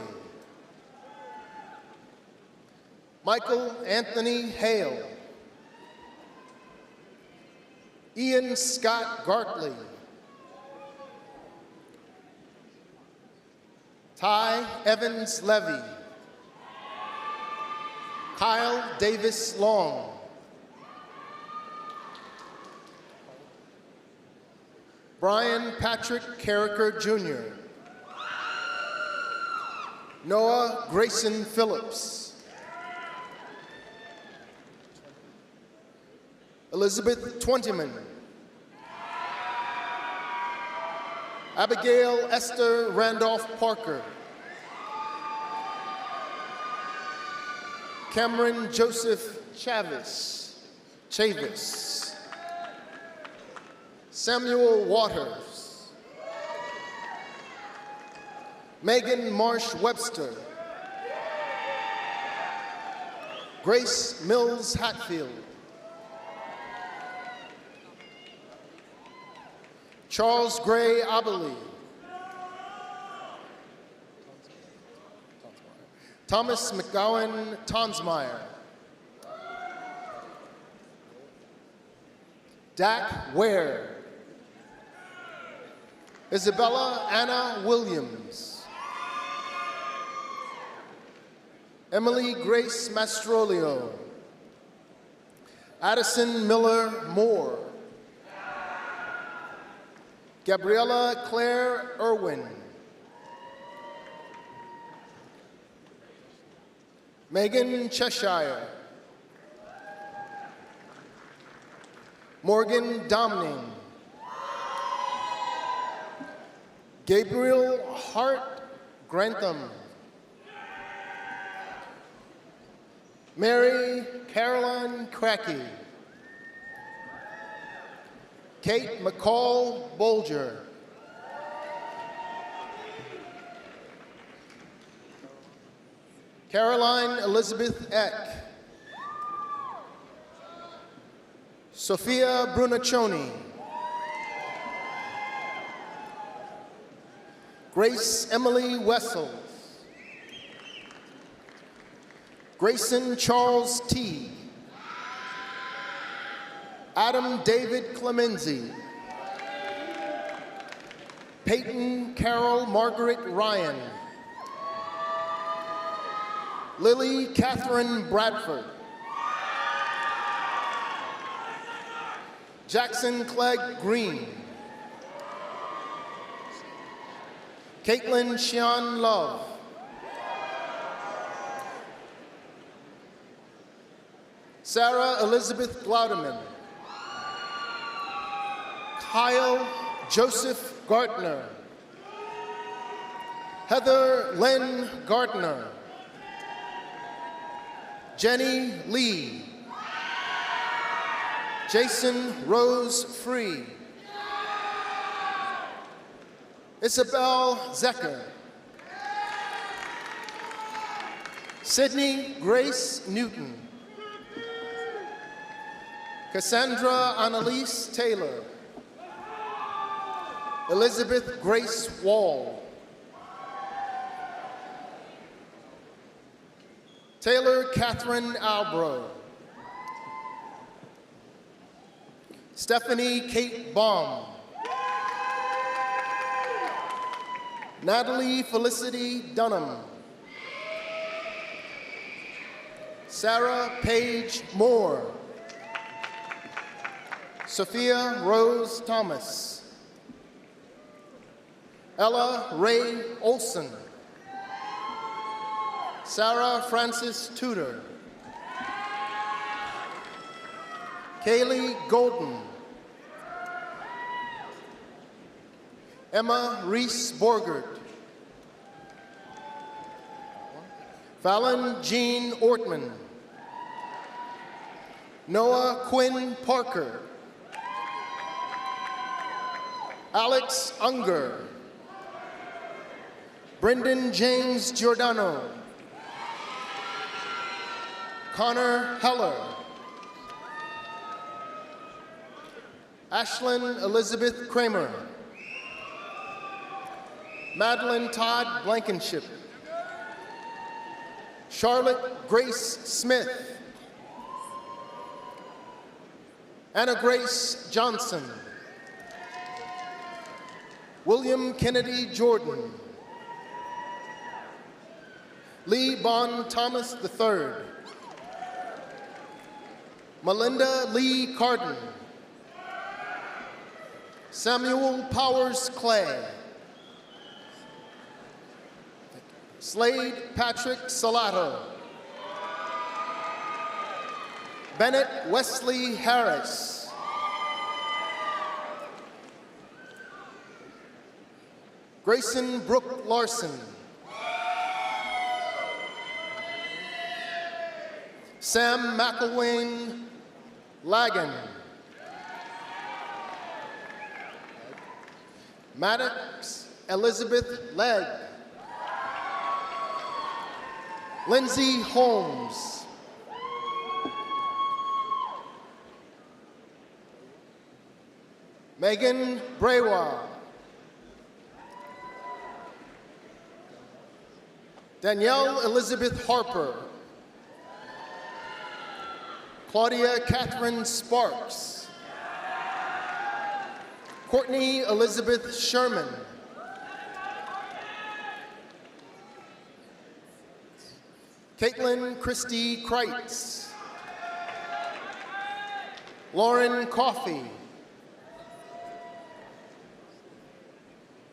Michael Anthony Hale. Ian Scott Gartley. Ty Evans Levy. Kyle Davis Long. Brian Patrick Carricker Jr. Noah Grayson Phillips. Elizabeth Twentyman. Abigail Esther Randolph Parker. Cameron Joseph Chavis. Samuel Waters. Megan Marsh Webster. Grace Mills Hatfield. Charles Gray Abilene. Thomas McGowan Tonsmeyer. Dak Ware. Isabella Anna Williams. Emily Grace Mastrolio. Addison Miller Moore. Gabriella Claire Irwin. Megan Cheshire. Morgan Domning. Gabriel Hart Grantham. Mary Caroline Cracky. Kate McCall Bolger. Caroline Elizabeth Eck. Sophia Brunaccioni. Grace Emily Wessels. Grayson Charles T. Adam David Clemenzi. Peyton Carol Margaret Ryan. Lily Catherine Bradford. Jackson Clegg Green. Caitlin Shion Love. Sarah Elizabeth Glaudeman. Kyle Joseph Gardner. Heather Lynn Gardner. Jenny Lee. Jason Rose Free. Isabel Zecker. Sydney Grace Newton. Cassandra Annalise Taylor. Elizabeth Grace Wall. Taylor Catherine Albro. Stephanie Kate Baum. Natalie Felicity Dunham. Sarah Paige Moore. Sophia Rose Thomas. Ella Ray Olson. Sarah Frances Tudor. Kaylee Golden. Emma Reese Borgert. Fallon Jean Ortman. Noah Quinn Parker. Alex Unger. Brendan James Giordano. Connor Heller. Ashlyn Elizabeth Kramer. Madeline Todd Blankenship. Charlotte Grace Smith. Anna Grace Johnson. William Kennedy Jordan. Lee Bon Thomas III. Melinda Lee Carden. Samuel Powers Clay. Slade Patrick Salato. Bennett Wesley Harris. Grayson Brooke Larson. Sam McElwain Lagan. Maddox Elizabeth Legg. Lindsay Holmes. Megan Brewa. Danielle Elizabeth Harper. Claudia Catherine Sparks. Courtney Elizabeth Sherman. Caitlin Christie Kreitz. Lauren Coffey.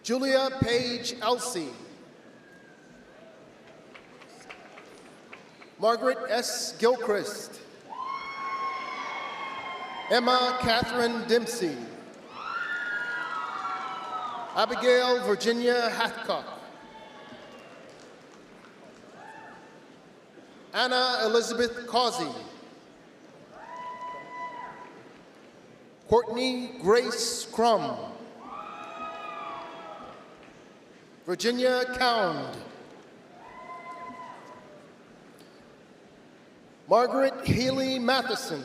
Julia Paige Elsey. Margaret S. Gilchrist. Emma Catherine Dempsey. Abigail Virginia Hathcock. Anna Elizabeth Causey. Courtney Grace Crum. Virginia Cound. Margaret Healy Matheson.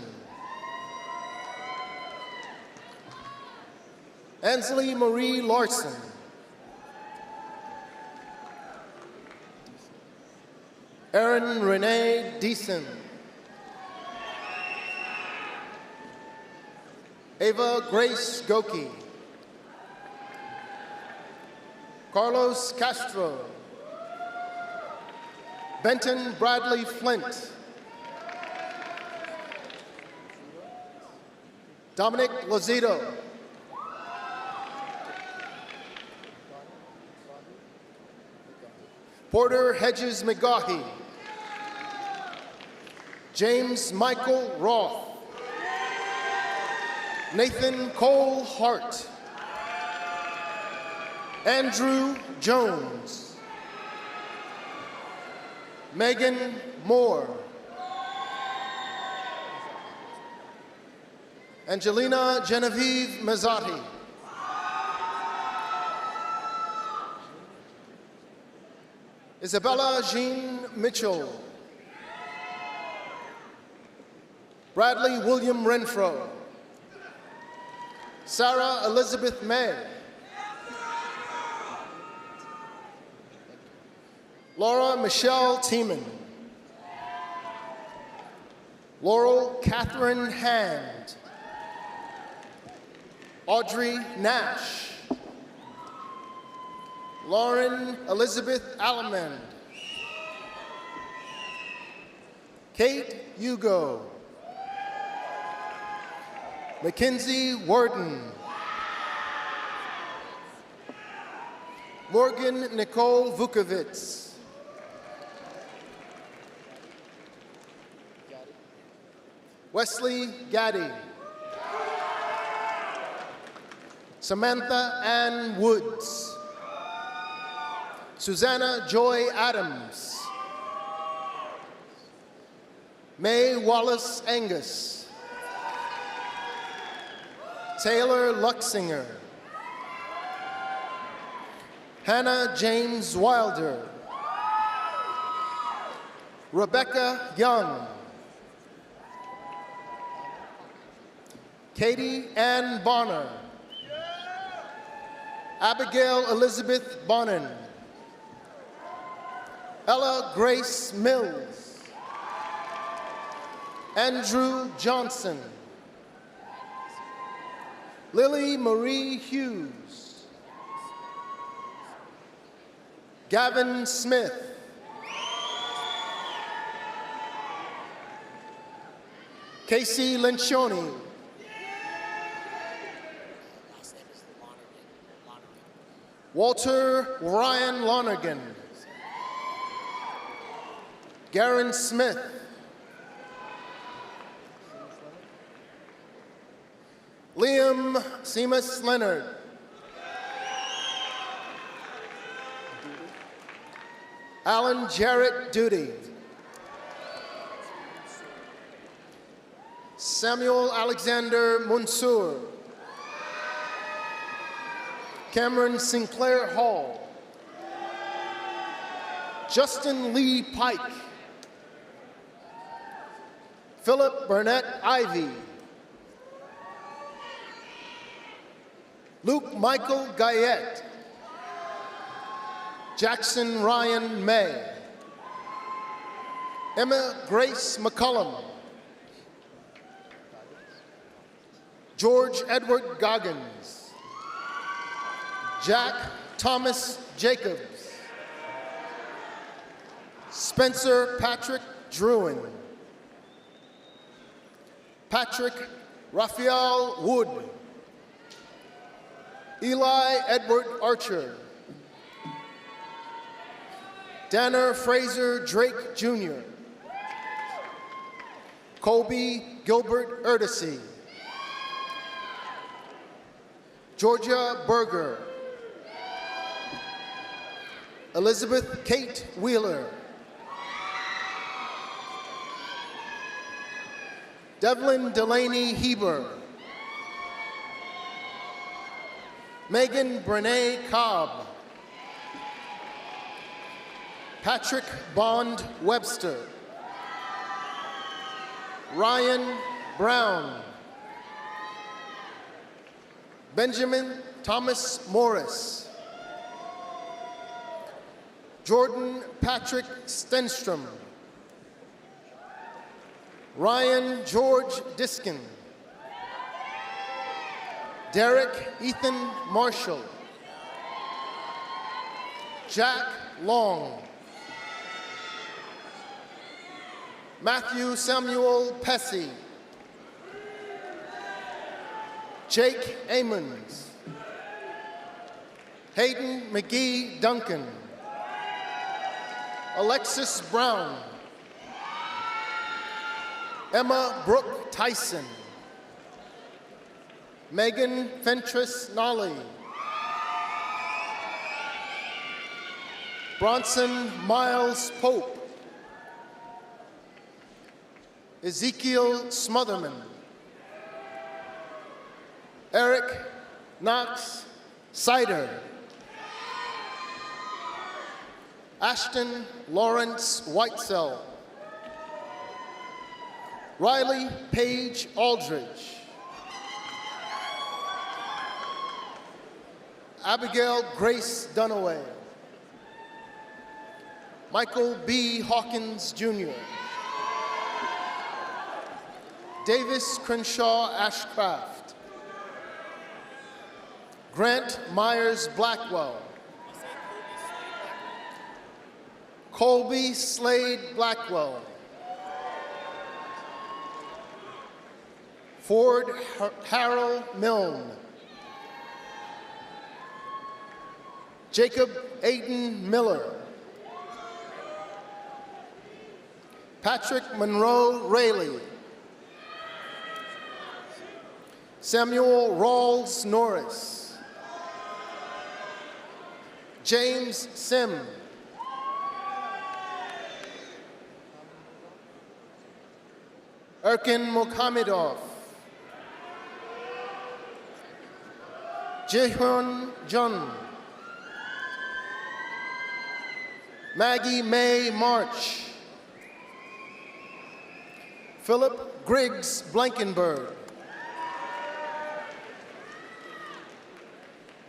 Ansley Marie Larson. Erin Renee Deason. Ava Grace Goki. Carlos Castro. Benton Bradley Flint. Dominic Lozito. Porter Hedges McGaughy. James Michael Roth. Nathan Cole Hart. Andrew Jones. Megan Moore. Angelina Genevieve Mazzotti. Isabella Jean Mitchell. Bradley William Renfro. Sarah Elizabeth May. Laura Michelle Tiemann. Laurel Catherine Hand. Audrey Nash. Lauren Elizabeth Allemand. Kate Hugo. Mackenzie Worden. Morgan Nicole Vukovitz. Wesley Gaddy. Samantha Ann Woods. Susanna Joy Adams. May Wallace Angus. Taylor Luxinger. Hannah James Wilder. Rebecca Young. Katie Ann Bonner. Abigail Elizabeth Bonin. Ella Grace Mills. Andrew Johnson. Lily Marie Hughes. Gavin Smith. Casey Lencioni. Walter Ryan Lonergan. Garen Smith. Liam Seamus Leonard. Alan Jarrett Duty. Samuel Alexander Mansour. Cameron Sinclair Hall. Justin Lee Pike. Philip Burnett Ivy. Luke Michael Guyette. Jackson Ryan May. Emma Grace McCullum. George Edward Goggins. Jack Thomas Jacobs. Spencer Patrick Druin. Patrick Raphael Wood. Eli Edward Archer. Danner Fraser Drake Jr. Colby Gilbert Erdesy. Georgia Berger. Elizabeth Kate Wheeler. Devlin Delaney Heber. Megan Brene Cobb. Patrick Bond Webster. Ryan Brown. Benjamin Thomas Morris. Jordan Patrick Stenstrom. Ryan George Diskin. Derek Ethan Marshall. Jack Long. Matthew Samuel Pessy. Jake Amons. Hayden McGee Duncan. Alexis Brown. Emma Brooke Tyson. Megan Fentress Nolly. Bronson Miles Pope. Ezekiel Smotherman. Eric Knox Sider. Ashton Lawrence Whitesell. Riley Page Aldridge. Abigail Grace Dunaway. Michael B. Hawkins, Jr. Davis Crenshaw Ashcraft. Grant Myers Blackwell. Colby Slade Blackwell. Ford Harold Milne. Jacob Aiden Miller. Patrick Monroe Rayleigh. Samuel Rawls Norris. James Sim. Erkin Mohamedov. Jihyun Jun. Maggie May March. Philip Griggs Blankenberg.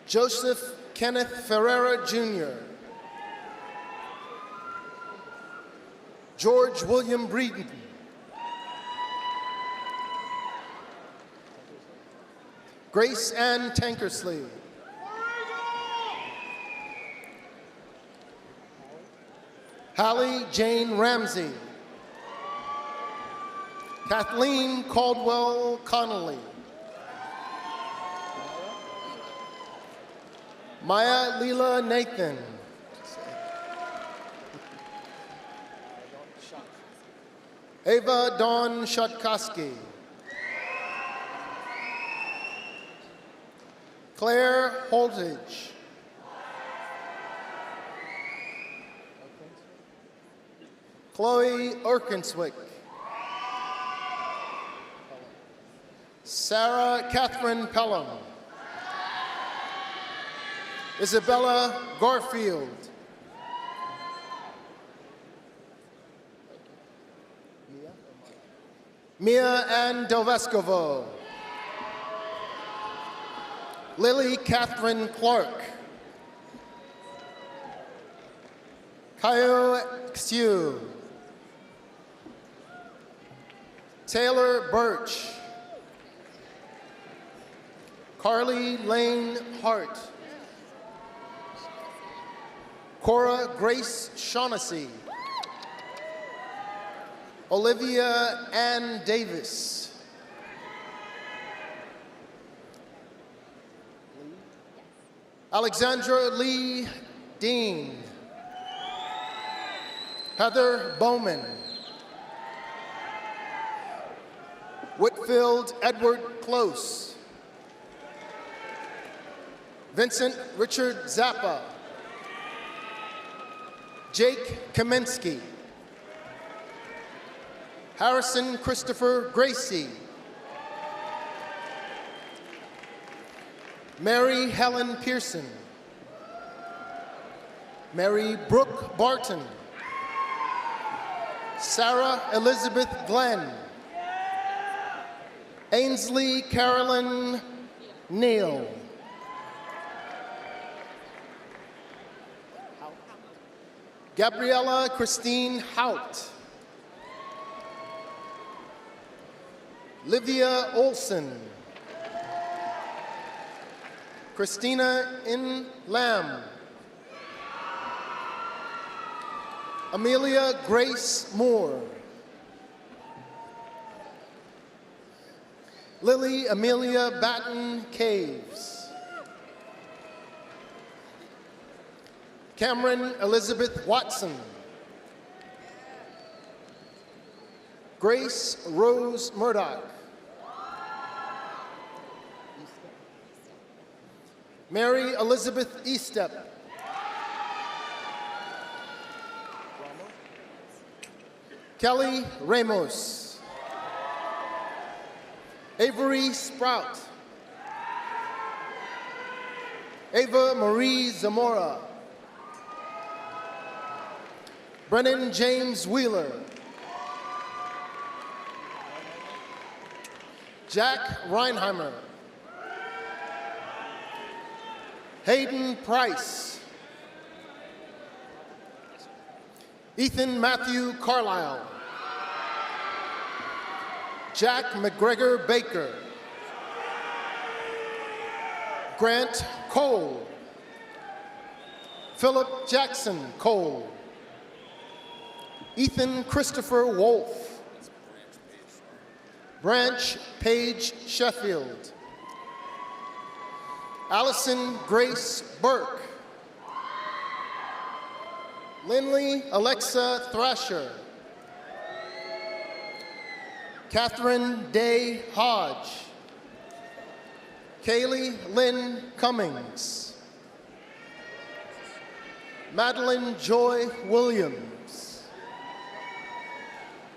Joseph Kenneth Ferreira, Jr. George William Breeden. Grace Ann Tankersley. Hallie Jane Ramsey. Kathleen Caldwell Connolly. Maya Leela Nathan. Ava Dawn Shutkowski. Claire Holtage. Chloe Erkenswick. Sarah Catherine Pelham. Isabella Garfield. Mia Ann Delvescovo. Lily Catherine Clark. Kaio Xiu. Taylor Birch. Carly Lane Hart. Cora Grace Shaughnessy. Olivia Ann Davis. Alexandra Lee Dean. Heather Bowman. Whitfield Edward Close. Vincent Richard Zappa. Jake Kaminsky. Harrison Christopher Gracie. Mary Helen Pearson. Mary Brooke Barton. Sarah Elizabeth Glenn. Ainsley Carolyn Neal. Gabriella Christine Hout. Livia Olson. Christina N. Lamb. Amelia Grace Moore. Lily Amelia Batten Caves. Cameron Elizabeth Watson. Grace Rose Murdoch. Mary Elizabeth Eastep. Kelly Ramos. Avery Sprout. Ava Marie Zamora. Brennan James Wheeler. Jack Reinheimer. Hayden Price. Ethan Matthew Carlisle. Jack McGregor Baker. Grant Cole. Philip Jackson Cole. Ethan Christopher Wolf. Branch Page Sheffield. Allison Grace Burke. Lindley Alexa Thrasher. Catherine Day Hodge. Kaylee Lynn Cummings. Madeline Joy Williams.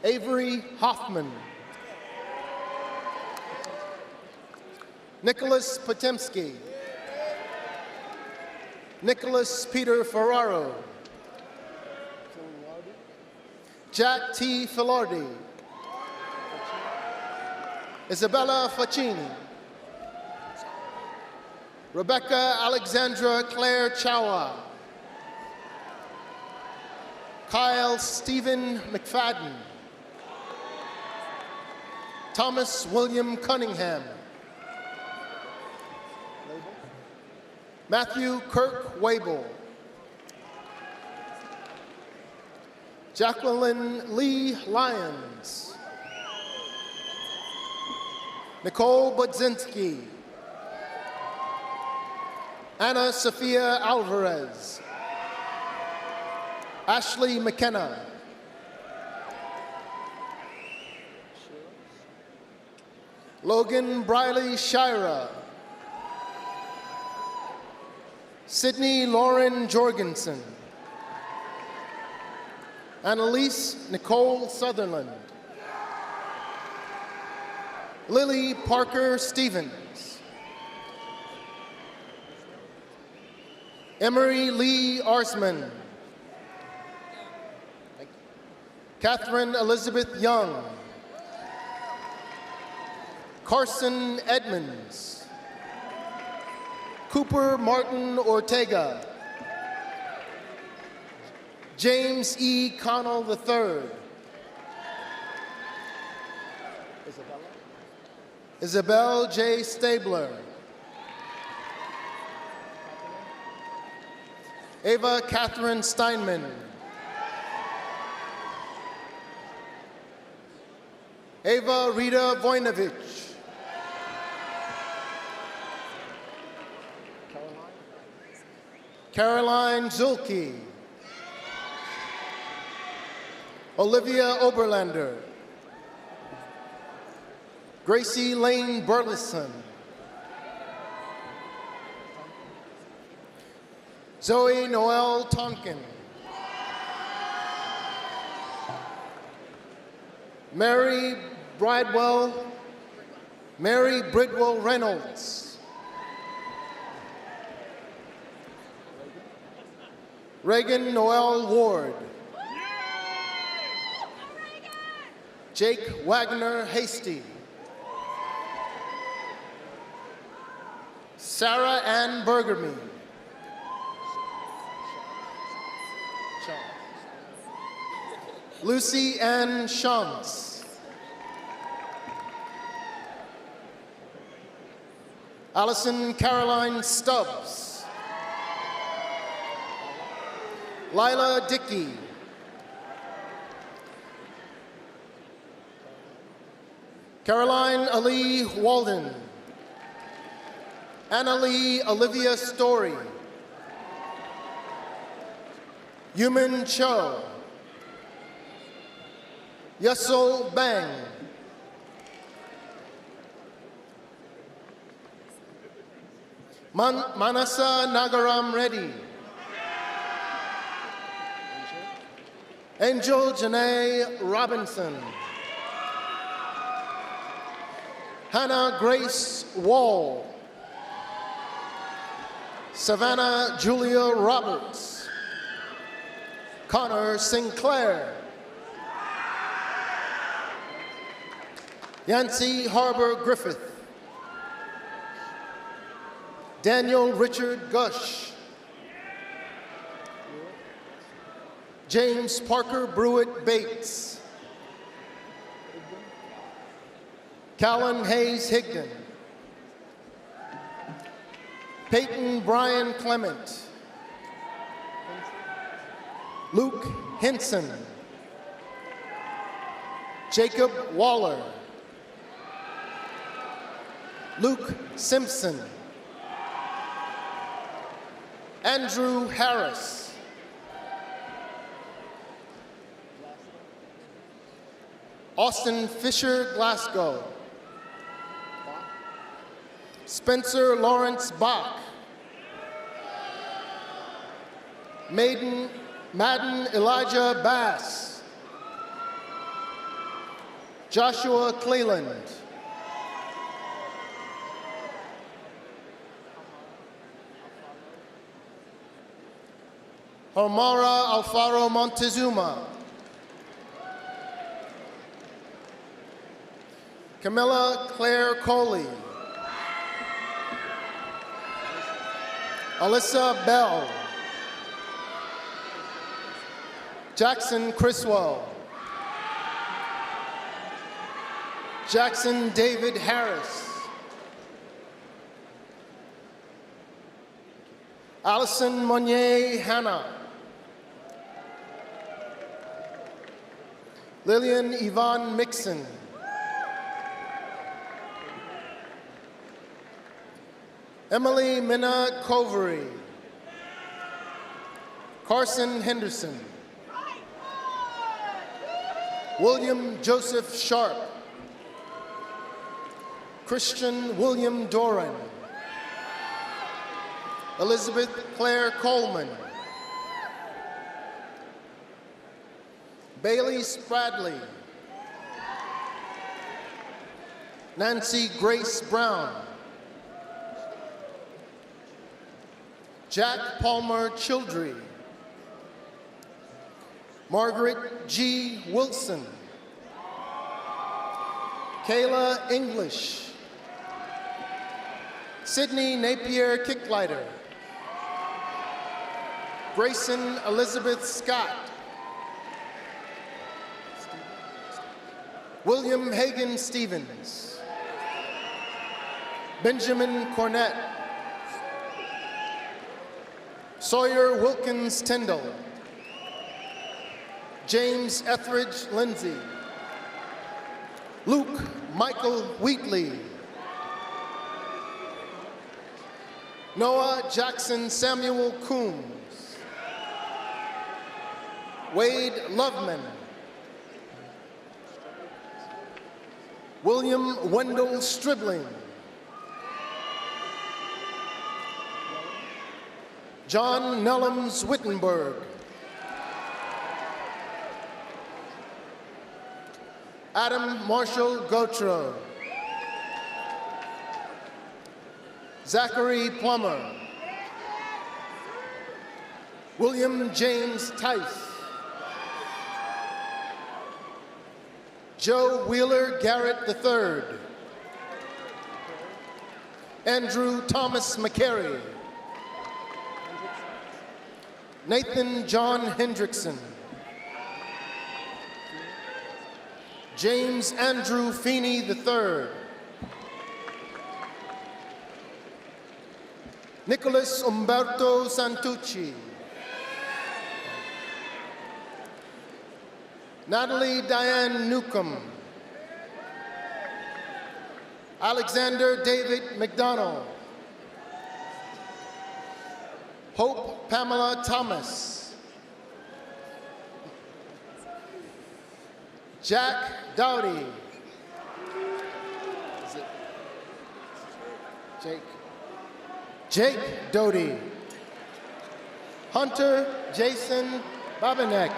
Avery Hoffman. Nicholas Potemski. Nicholas Peter Ferraro. Jack T. Filardi. Isabella Facchini. Rebecca Alexandra Claire Chawa. Kyle Stephen McFadden. Thomas William Cunningham. Matthew Kirk Wable. Jacqueline Lee Lyons. Nicole Budzinski. Anna Sophia Alvarez. Ashley McKenna. Logan Briley Shira. Sydney Lauren Jorgensen. Annalise Nicole Sutherland. Lily Parker Stevens. Emery Lee Arsman. Catherine Elizabeth Young. Carson Edmonds. Cooper Martin Ortega. James E. Connell III. Isabel J. Stabler. Ava Catherine Steinman. Ava Rita Voinovich. Caroline Zulke. Olivia Oberlander. Gracie Lane Burleson. Zoe Noel Tonkin. Mary Bridwell Reynolds. Reagan Noel Ward. Jake Wagner Hasty. Sarah Ann Bergerme. Lucy Ann Shantz. Allison Caroline Stubbs. Lila Dickey. Caroline Ali Walden. Annalie Olivia Story. Yumin Cho. Yasol Bang. Manasa Nagaram Reddy. Angel Janae Robinson. Hannah Grace Wall. Savannah Julia Roberts. Connor Sinclair. Yancy Harbor Griffith. Daniel Richard Gush. James Parker Brewitt Bates. Callan Hayes Higdon. Peyton Brian Clement. Luke Henson. Jacob Waller. Luke Simpson. Andrew Harris. Austin Fisher Glasgow. Spencer Lawrence Bach. Madden Elijah Bass. Joshua Cleland. Homara Alfaro Montezuma. Camilla Claire Coley. Alyssa Bell. Jackson Criswell. Jackson David Harris. Allison Monnier Hanna. Lillian Yvonne Mixon. Emily Minna Covery. Carson Henderson. William Joseph Sharp. Christian William Doran. Elizabeth Claire Coleman. Bailey Spradley. Nancy Grace Brown. Jack Palmer Childry. Margaret G. Wilson. Kayla English. Sydney Napier Kicklighter. Grayson Elizabeth Scott. William Hagan Stevens. Benjamin Cornett. Sawyer Wilkins Tyndall. James Etheridge Lindsay. Luke Michael Wheatley. Noah Jackson Samuel Coombs. Wade Loveman. William Wendell Stribling. John Nellums Wittenberg. Adam Marshall Gautreaux. Zachary Plummer. William James Tice. Joe Wheeler Garrett III. Andrew Thomas McCary. Nathan John Hendrickson. James Andrew Feeney III. Nicholas Umberto Santucci. Natalie Diane Newcomb. Alexander David McDonald. Hope Pamela Thomas. Jack Dowdy. Is it Jake? Jake Doty. Hunter Jason Babinek.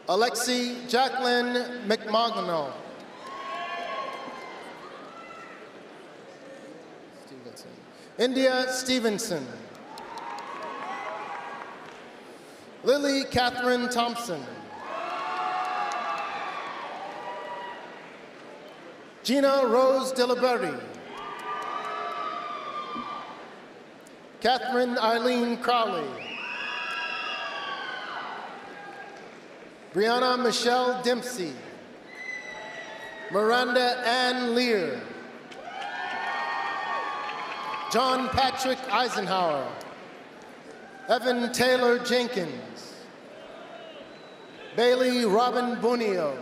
Alexi Jacqueline McMogano. India Stevenson. Lily Catherine Thompson. Gina Rose Diliberti. Catherine Eileen Crowley. Brianna Michelle Dempsey. Miranda Ann Lear. John Patrick Eisenhower. Evan Taylor Jenkins. Bailey Robin Bunio.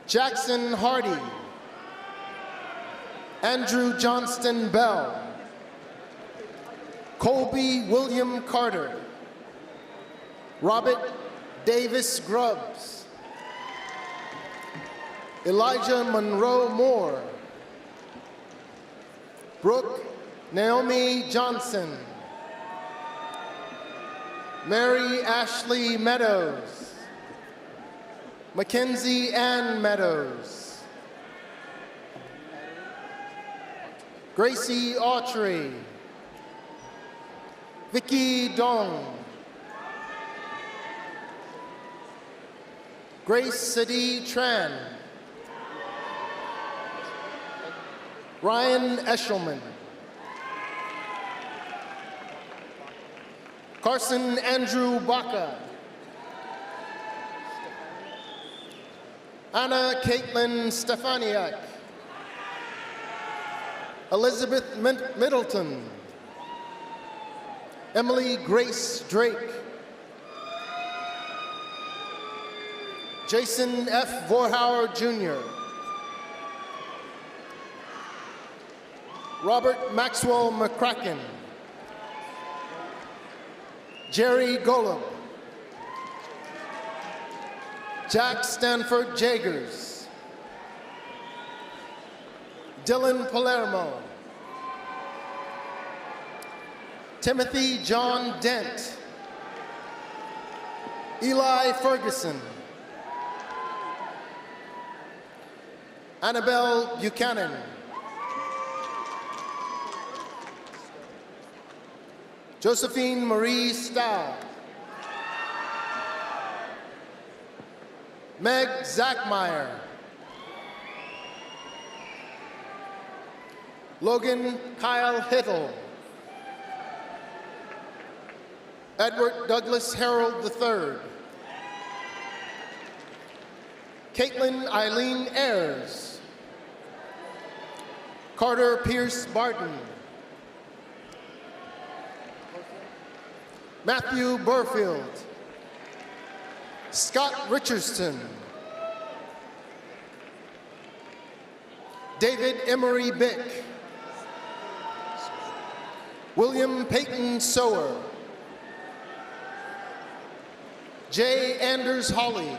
Jackson Hardy. Andrew Johnston Bell. Colby William Carter. Robert Davis Grubbs. Elijah Monroe Moore. Brooke Naomi Johnson. Mary Ashley Meadows. Mackenzie Ann Meadows. Gracie Autry. Vicky Dong. Grace Sadi Tran. Ryan Eshelman. Carson Andrew Baca. Anna Caitlin Stefaniak. Elizabeth Middleton. Emily Grace Drake. Jason F. Vorhauer Jr. Robert Maxwell McCracken. Jerry Golub. Jack Stanford Jagers. Dylan Palermo. Timothy John Dent. Eli Ferguson. Annabelle Buchanan. Josephine Marie Stahl. Meg Zachmeyer. Logan Kyle Hittle. Edward Douglas Harold III. Caitlin Eileen Ayers. Carter Pierce Barton. Matthew Burfield. Scott Richardson. David Emery Bick. William Peyton Sower. Jay Anders Hawley.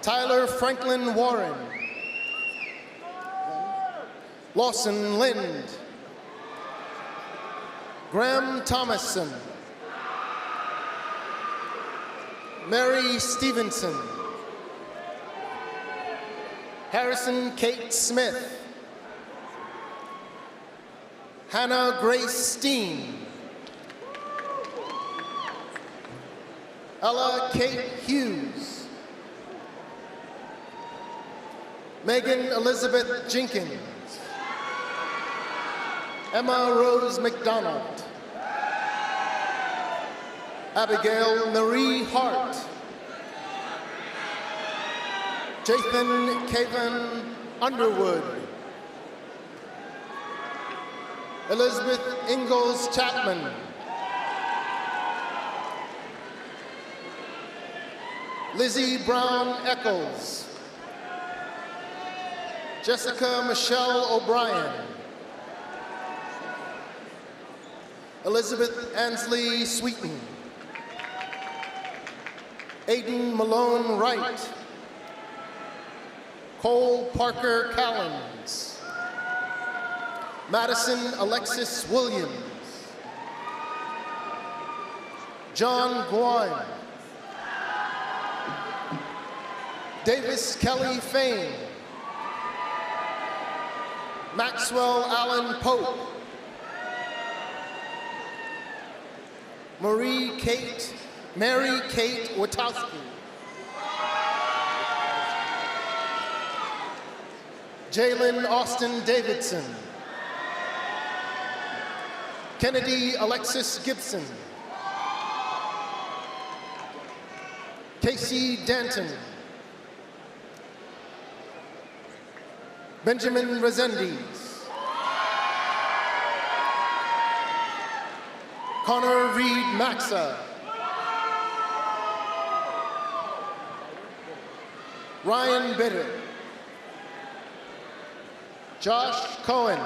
Tyler Franklin Warren. Lawson Lind. Graham Thomason. Mary Stevenson. Harrison Kate Smith. Hannah Grace Steen. Ella Kate Hughes. Megan Elizabeth Jenkins. Emma Rose McDonald. Abigail Marie Hart. Jathan Caven Underwood. Elizabeth Ingalls Chapman. Lizzie Brown Eccles. Jessica Michelle O'Brien. Elizabeth Ansley Sweeten. Aiden Malone Wright. Cole Parker Callens. Madison Alexis Williams. John Guine. Davis Kelly Fain. Maxwell Allen Pope. Mary Kate Witowski. Jalen Austin Davidson. Kennedy Alexis Gibson. Casey Danton. Benjamin Resendiz. Connor Reed Maxa. Ryan Bitter. Josh Cohen.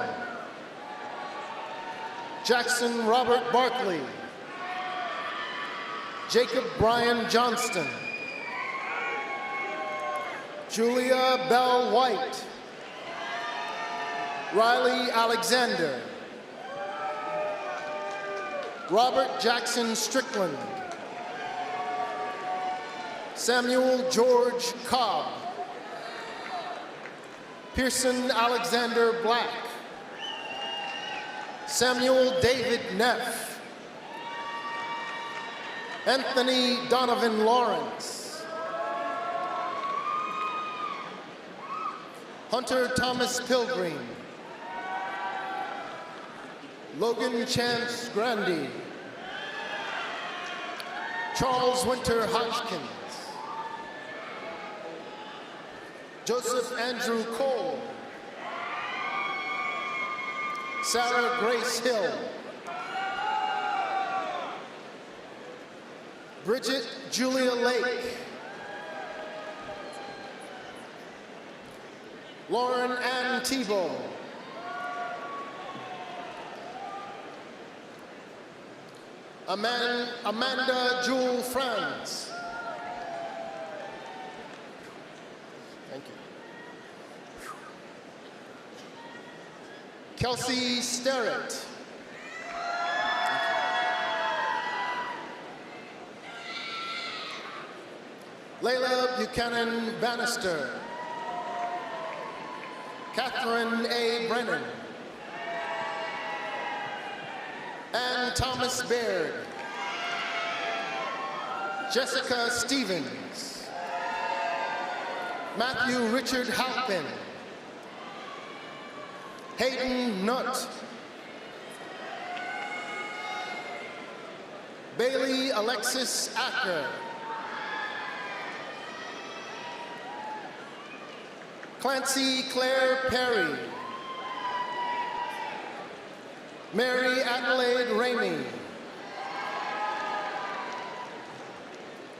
Jackson Robert Barkley. Jacob Brian Johnston. Julia Bell White. Riley Alexander. Robert Jackson Strickland. Samuel George Cobb. Pearson Alexander Black. Samuel David Neff. Anthony Donovan Lawrence. Hunter Thomas Pilgrim. Logan Chance Grandy. Charles Winter Hodgkins. Joseph Andrew Cole. Sarah Grace Hill. Bridget Julia Lake. Lauren Ann Tebow. Amanda Jewel Franz. Thank you. Kelsey Sterrett. Layla Buchanan Bannister. Catherine A. Brennan. Ann Thomas Baird. Jessica Stevens. Matthew Richard Halpin. Hayden Nutt. Bailey Alexis Acker. Clancy Claire Perry. Mary Adelaide Ramey.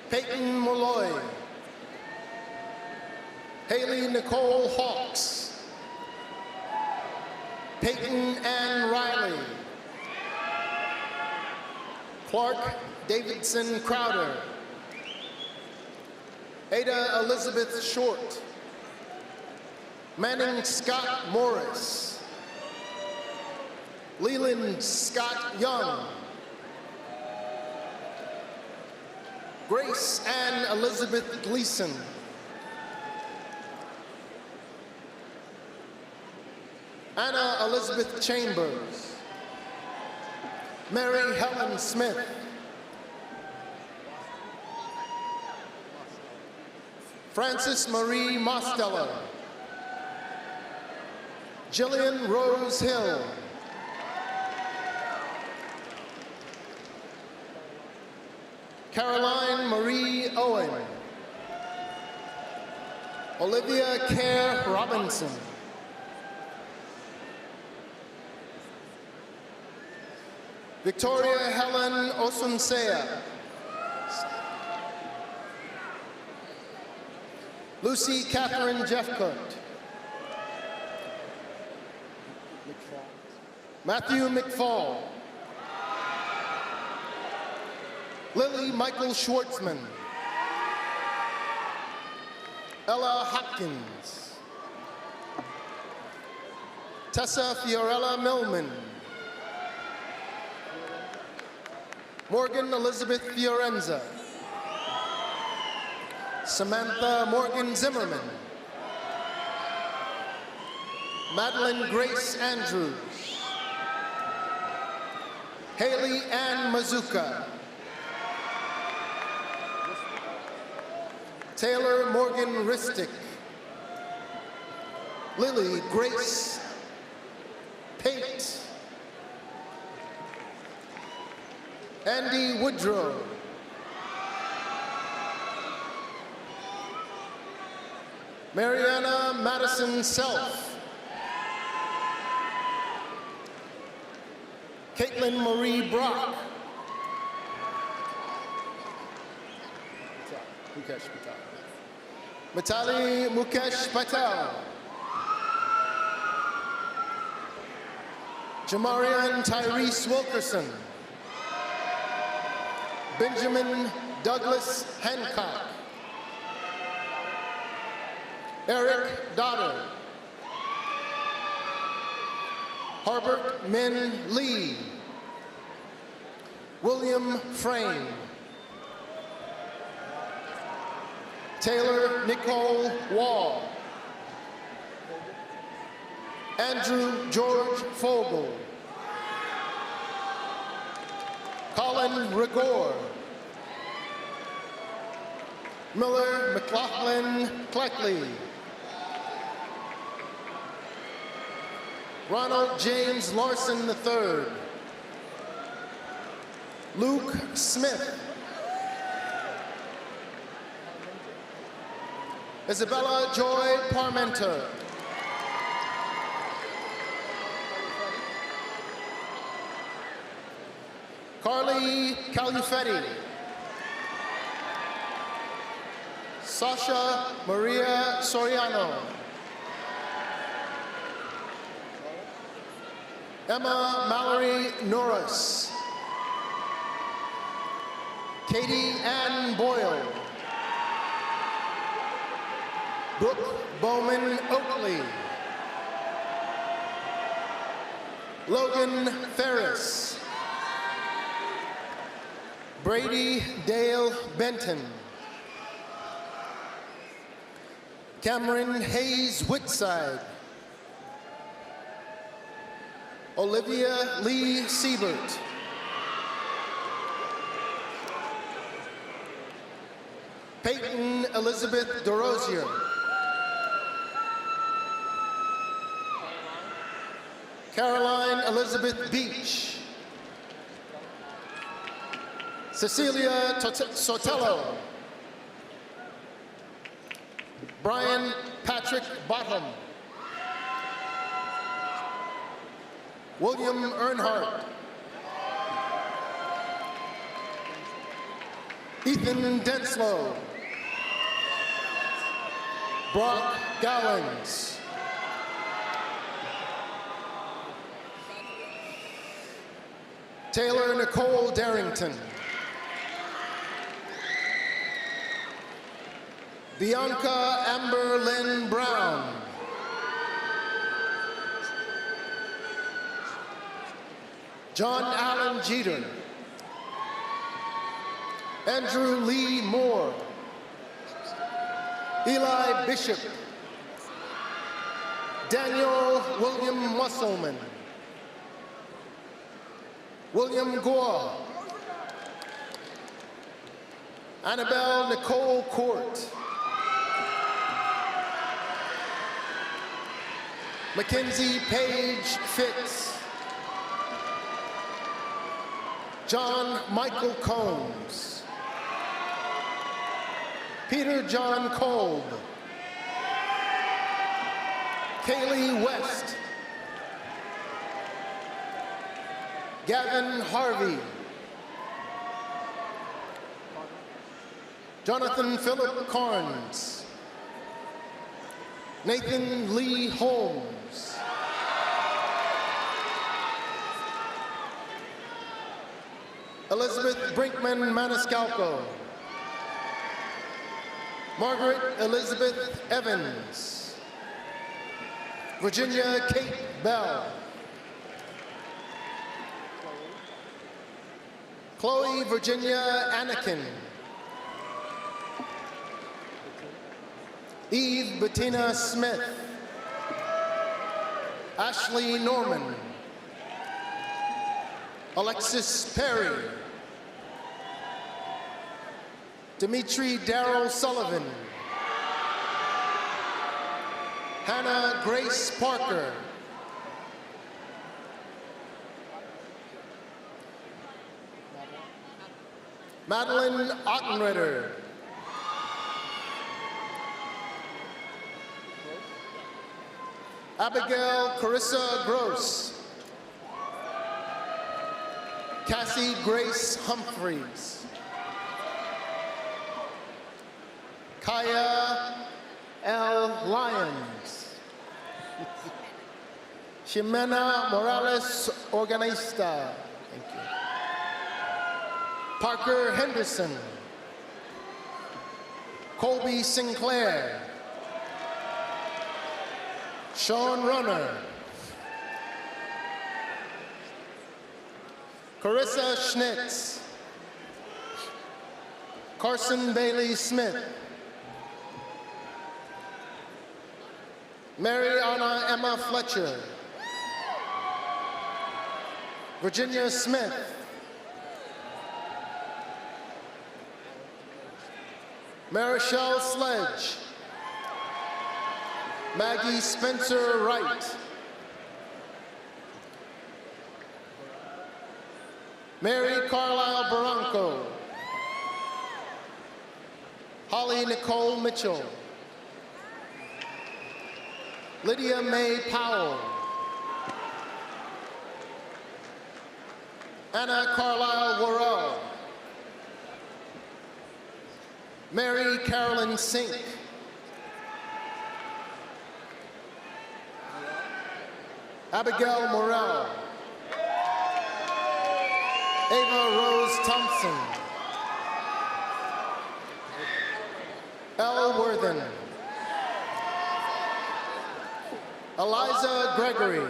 Peyton Molloy. Haley Nicole Hawks. Peyton Ann Riley. Clark Davidson Crowder. Ada Elizabeth Short. Manning Scott Morris. Leland Scott Young. Grace Ann Elizabeth Gleason. Anna Elizabeth Chambers. Mary Helen Smith. Frances Marie Mostella. Jillian Rose Hill. Caroline Marie Owen. Olivia Kerr Robinson. Victoria Helen Osunsea. Lucy Catherine Jeffcoat. Matthew McFall. Lily Michael Schwartzman. Ella Hopkins. Tessa Fiorella Millman. Morgan Elizabeth Fiorenza. Samantha Morgan Zimmerman. Madeline Grace Andrews. Haley Ann Mazuka. Taylor Morgan Ristick. Lily Grace Pate. Andy Woodrow. Mariana Madison Self. Caitlin Marie Brock. Mitali Mukesh Patel. Jamarian Tyrese Wilkerson. Benjamin Douglas Hancock. Eric Dotter. Harbert Min Lee. William Frame. Taylor Nicole Wall. Andrew George Fogel. Colin Rigor. Miller McLaughlin Cleckley. Ronald James Larson III. Luke Smith. Isabella Joy Parmenter. Carly Calufetti. Sasha Maria Soriano. Emma Mallory Norris. Katie Ann Boyle. Brooke Bowman Oakley. Logan Ferris. Brady Dale Benton. Cameron Hayes Whitside. Olivia Lee Siebert. Peyton Elizabeth DeRosier. Caroline Elizabeth Beach. Cecilia Sotelo. Brian Patrick Bottom. William Earnhardt. Ethan Denslow. Brock Gowans. Taylor Nicole Darrington. Bianca Amber Lynn Brown. John Allen Jeter. Andrew Lee Moore. Eli Bishop. Daniel William Musselman. William Gore. Annabelle Nicole Court. Mackenzie Page Fitz. John Michael Combs. Peter John Kolb, Kaylee West, Gavin Harvey, Jonathan Philip Carnes, Nathan Lee Holmes, Elizabeth Brinkman Maniscalco, Margaret Elizabeth Evans, Virginia Kate Bell, Chloe Virginia Anakin, Eve Bettina Smith, Ashley Norman, Alexis Perry, Dimitri Darrell Sullivan, Hannah Grace Parker, Madeline Ottenritter, Abigail Carissa Gross, Cassie Grace Humphreys, Kaya L. Lyons, Ximena Morales Organista, thank you. Parker Henderson, Colby Sinclair, Sean Runner, Carissa Schnitz, Carson Bailey Smith, Mary Anna Emma Fletcher, Virginia Smith, Marichelle Sledge, Maggie Spencer Wright, Mary Carlisle Barranco, Holly Nicole Mitchell, Lydia Mae Powell, Anna Carlisle Worrell, Mary Carolyn Sink, Abigail Morrell, Ava Rose Thompson, Elle Worthen, Eliza Gregory,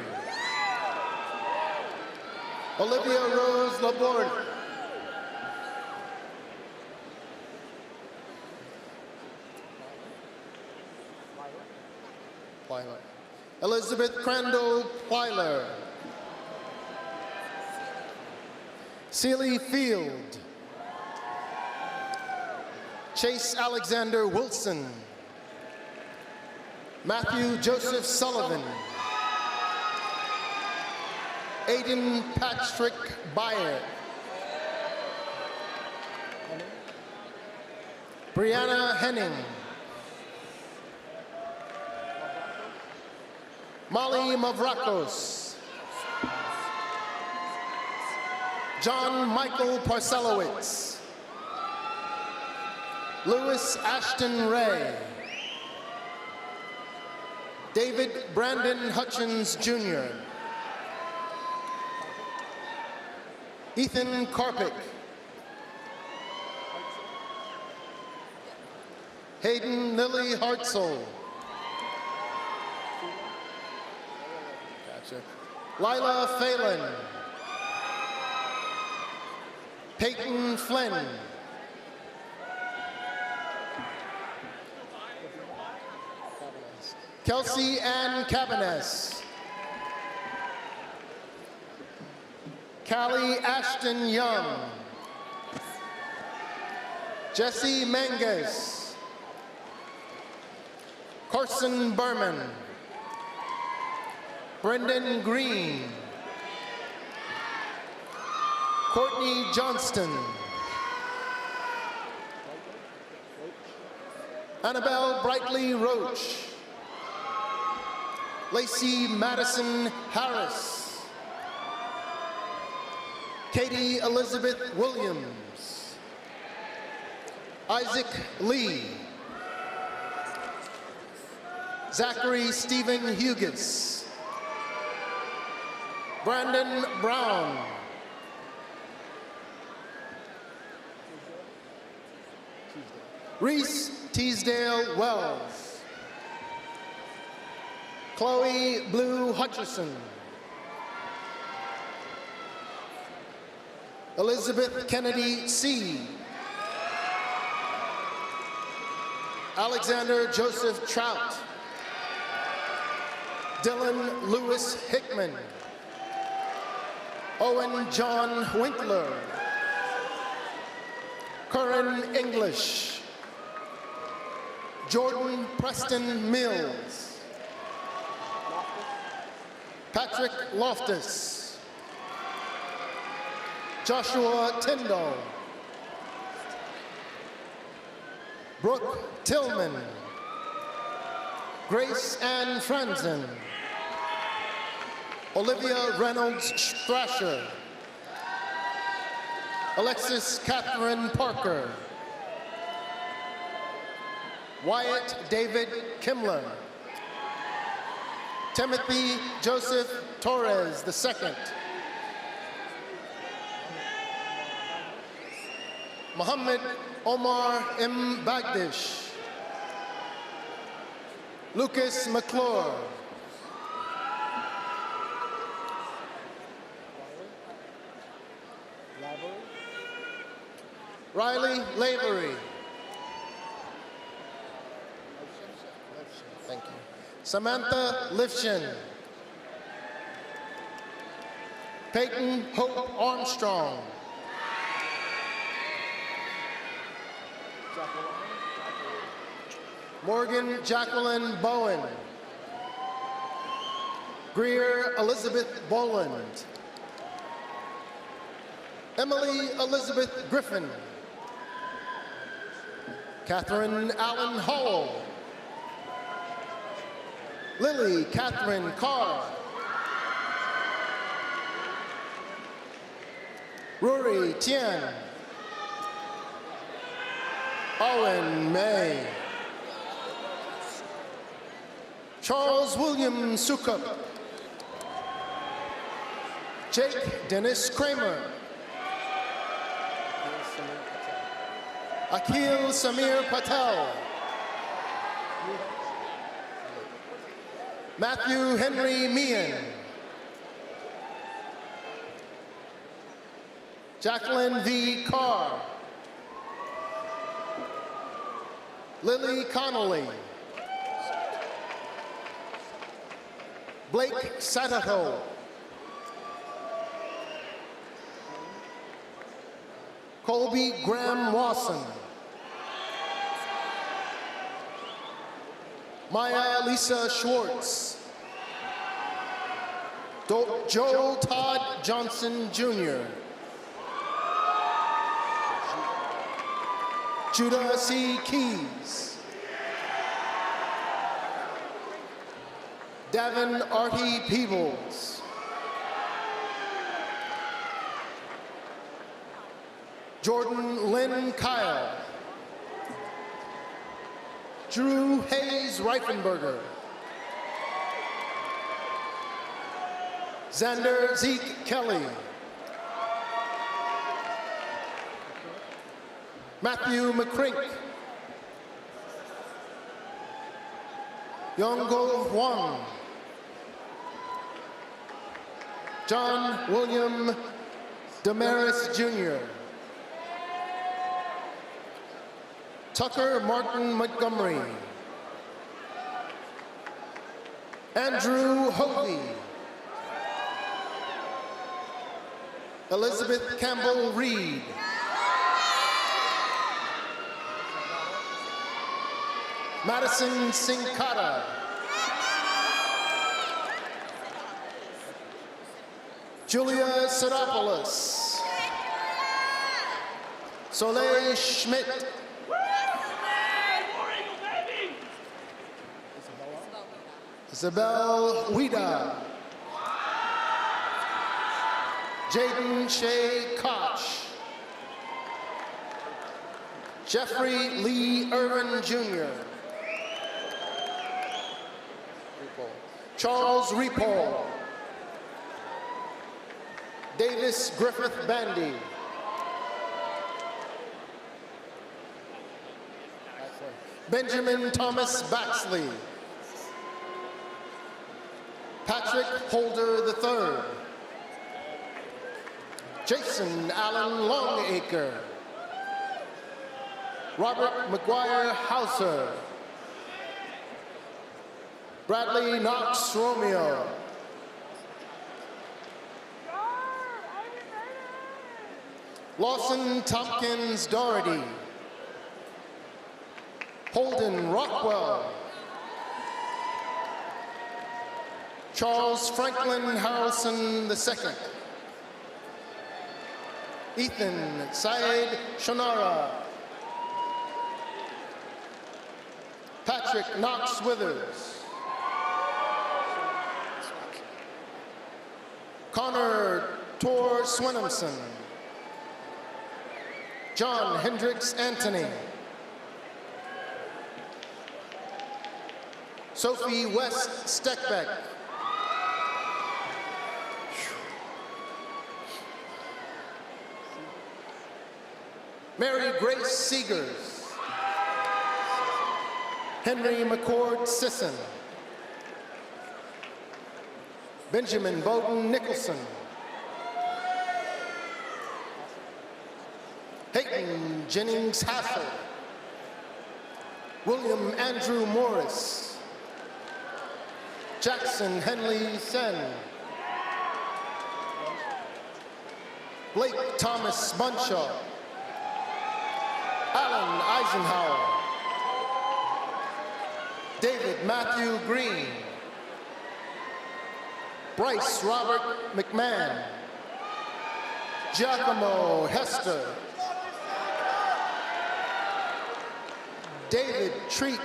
Olivia Rose Laborde, Elizabeth Crandall Plyler, Celie Field, Chase Alexander Wilson, Matthew Joseph Sullivan, Aiden Patrick Byer, Brianna Henning, Molly Mavrakos, John Michael Parcelowitz, Louis Ashton Ray, David Brandon Hutchins Jr., Ethan Karpik, Hayden Lily Hartzell, Lila Phelan, Peyton Flynn, Kelsey Ann Cabanes, Callie Ashton Young, Jesse Manges, Carson Berman, Brendan Green, Courtney Johnston, Annabelle Brightly Roach. Lacey Madison Harris. Katie Elizabeth Williams. Isaac Lee. Zachary Stephen Hughes. Brandon Brown. Reese Teasdale Wells. Chloe Blue Hutcherson. Elizabeth Kennedy C. Alexander Joseph Trout. Dylan Lewis Hickman. Owen John Winkler. Curran English. Jordan Preston Mills. Patrick Loftus. Joshua Tyndall. Brooke Tillman. Grace Ann Franzen. Olivia Reynolds Thrasher. Alexis Catherine Parker. Wyatt David Kimler. Timothy Joseph Torres II. Muhammad Omar M. Bagdish. Lucas McClure. Riley Lavery. Thank you. Samantha Lifshin. Peyton Hope Armstrong. Morgan Jacqueline Bowen. Greer Elizabeth Boland. Emily Elizabeth Griffin. Catherine Allen Howell. Lily Catherine Carr. Rory Tien. Owen May. Charles William Sukup. Jake Dennis Kramer. Akhil Samir Patel. Matthew Henry Meehan. Jacqueline V. Carr. Lily Connolly. Blake Satato. Colby Graham Wasson. Maya Lisa Schwartz. Joel Todd Johnson Jr. Judah C. Keys. Davin Artie Peebles. Jordan Lynn Kyle. Drew Hayes Reifenberger. Xander Zeke Kelly. Matthew McCrink. Yongo Huang. John William Damaris Jr. Tucker Martin Montgomery. Andrew Hovey. Elizabeth Campbell Reed. Madison Sinkata. Julia Sidopoulos. Soleil Schmidt. Isabel Weeda. Jaden Shea Koch. Jeffrey Lee Irvin Jr. Charles Repol. Davis Griffith Bandy. Benjamin Thomas Baxley. Patrick Holder III. Jason Allen Longacre. Robert McGuire Hauser. Bradley Knox Romeo. Lawson Tompkins Doherty. Holden Rockwell. Charles Franklin Harrelson II. Ethan Syed Shonara. Patrick Knox Withers. Connor Tor Swinemson. John Hendricks Anthony. Sophie West Steckbeck. Mary Grace Seegers. Henry McCord Sisson. Benjamin Bowden Nicholson. Hayden Jennings Hassel. William Andrew Morris. Jackson Henley Sen. Blake Thomas Bunshaw. Alan Eisenhower. David Matthew Green. Bryce Robert McMahon. Giacomo Hester. David Treat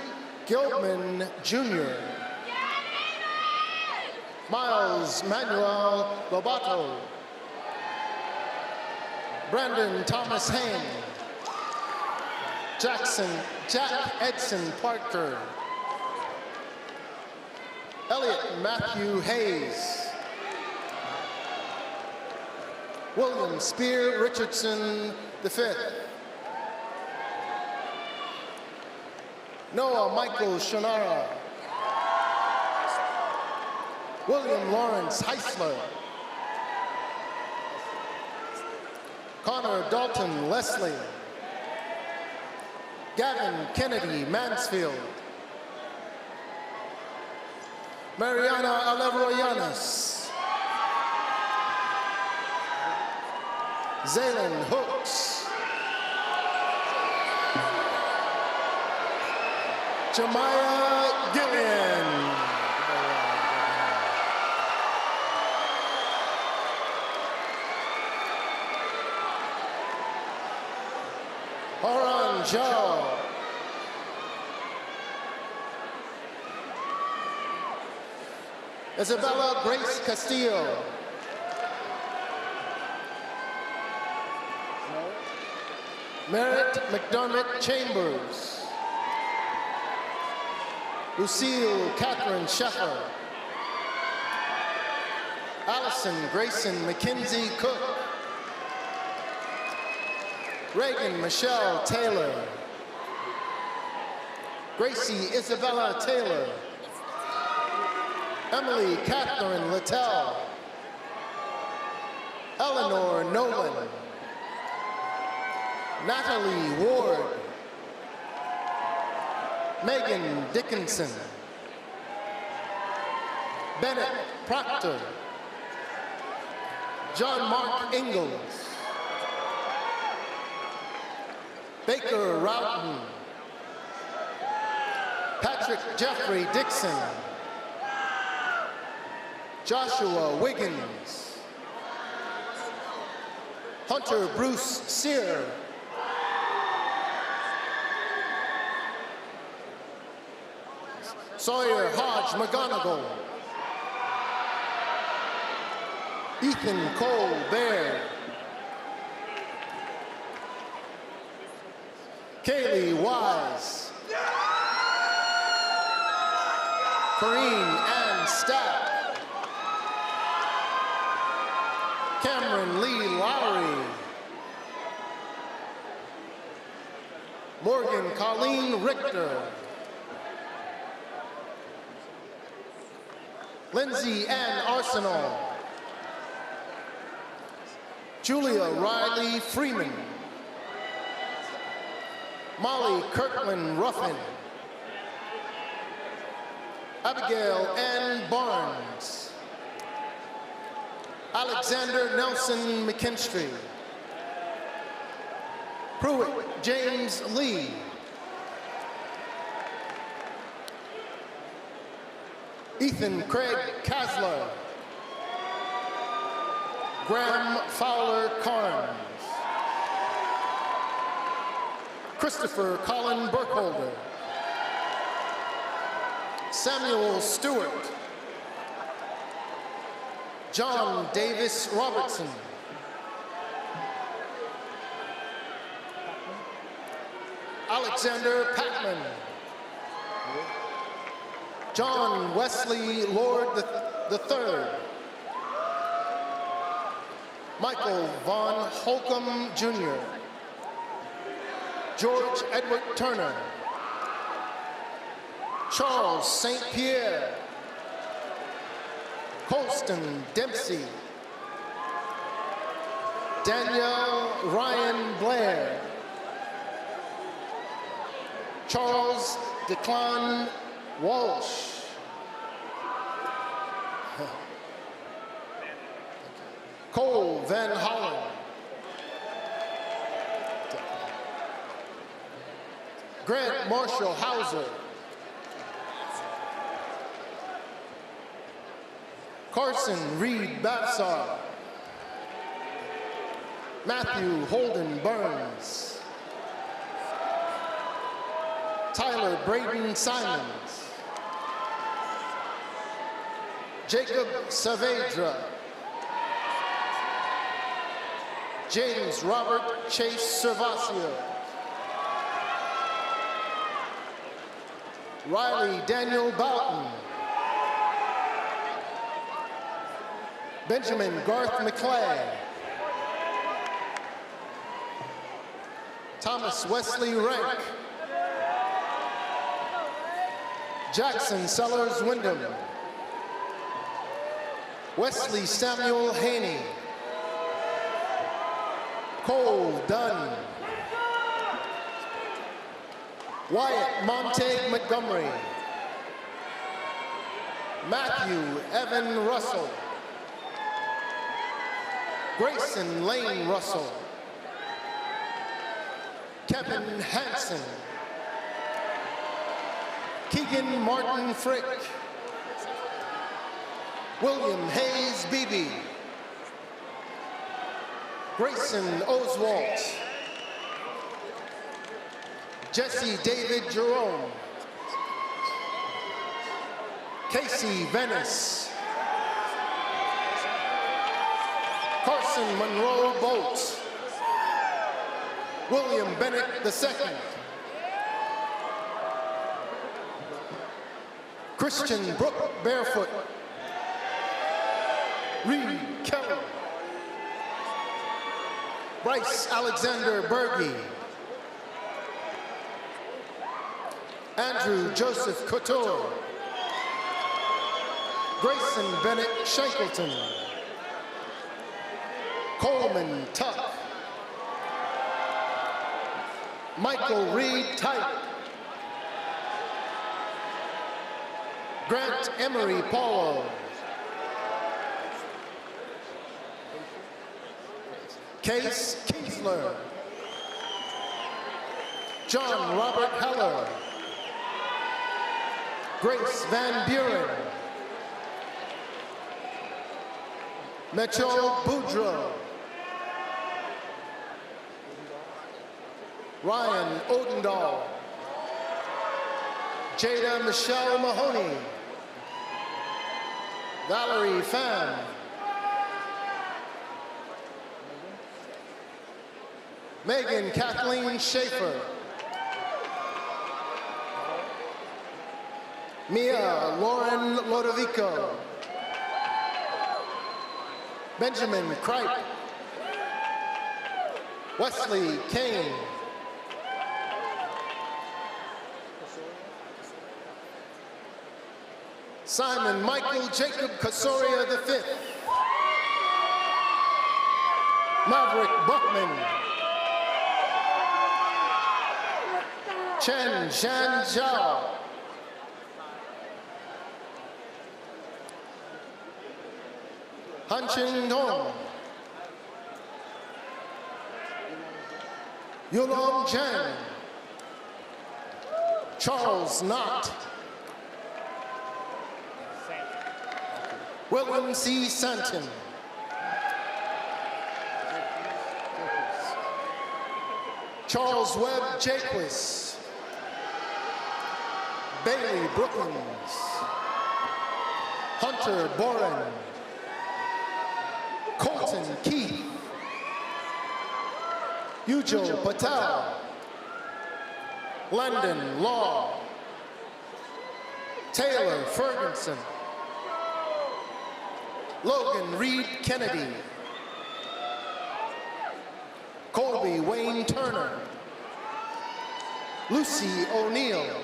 Gilman Jr. Miles Manuel Lobato. Brandon Thomas Hain. Jack Edson Parker. Elliot Matthew Hayes. William Spear Richardson V. Noah Michael Shonara. William Lawrence Heisler. Connor Dalton Leslie. Gavin Kennedy Mansfield. Mariana Alevroyanis. Zaylen Hooks. Jemiah Gillian. Horan Zhao. Isabella Grace Castillo. Merritt McDermott Chambers. Lucille Catherine Sheffer. Allison Grayson McKenzie Cook. Reagan Michelle Taylor. Gracie Isabella Taylor. Emily Catherine Littell. Eleanor Nolan. Natalie Ward. Megan Dickinson. Bennett Proctor. John Mark Ingalls. Baker Roughton. Patrick Jeffrey Dixon. Joshua Wiggins. Hunter Bruce Sear. Sawyer Hodge McGonigal, Ethan Cole Baird, Kaylee Wise, Corrine Ann Stack, Cameron Lee Lowry, Morgan Colleen Richter, Lindsay Ann Arsenal, Julia Riley Freeman, Molly Kirkland Ruffin, Abigail Ann Barnes, Alexander Nelson McKinstry, Pruitt James Lee, Ethan Craig Kasler, Graham Fowler Carnes, Christopher Colin Burkholder, Samuel Stewart, John Davis Robertson, Alexander Patman, John Wesley Lord III, Michael Von Holcomb Jr., George Edward Turner, Charles St. Pierre, Colston Dempsey, Danielle Ryan Blair, Charles Declan Walsh, Cole Van Hollen, Grant Marshall Hauser, Carson Reed Babsar, Matthew Holden Burns, Tyler Braden Simons, Jacob Saavedra, James Robert Chase Servasio, Riley Daniel Boughton, Benjamin Garth McClay, Thomas Wesley Rank, Jackson Sellers Wyndham, Wesley Samuel Haney, Cole Dunn, Wyatt Montague Montgomery, Matthew Evan Russell, Grayson Lane Russell, Kevin Hansen, Keegan Martin Frick, William Hayes Beebe, Grayson Oswalt, Jesse David Jerome, Casey Venice, Carson Monroe Bolt, William Bennett II, Christian Brooke Barefoot, Reed Kelly, Bryce Alexander Berge, Andrew Joseph Couture, Grayson Bennett Shankleton, Coleman Tuck, Michael Reed Type, Grant Emery Paulo, Case Kiesler, John Robert Heller, Grace Van Buren, Metro Boudreau, Ryan Odendahl, Jada Michelle Mahoney. Valerie Pham. Megan Kathleen Schaefer. Mia Lauren Lodovico. Benjamin Kripe. Wesley Kane. Simon Michael Jacob Kasoria V. Maverick Buckman. Chen Shan Zhao. Han Chin Dong. Yulong Chen. Charles Knott. William C. Santon. Charles Webb Jaquis. Bailey Brookins. Hunter Boren. Colton Keith. Ujo Patel. London Law. Taylor Ferguson. Logan Reed Kennedy. Colby Wayne Turner. Lucy O'Neill.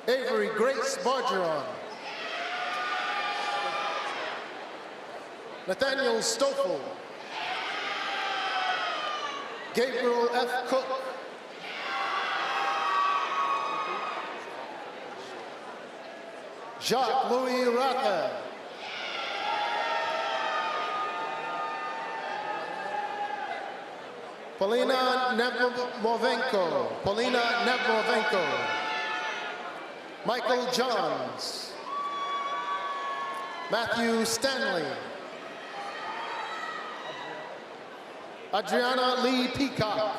Avery Grace Bargeron. Nathaniel Stoffel. Gabriel F. Cook. Jacques Louis Raka. Polina Nemovenko. Michael Johns. Matthew Stanley. Adriana Lee Peacock.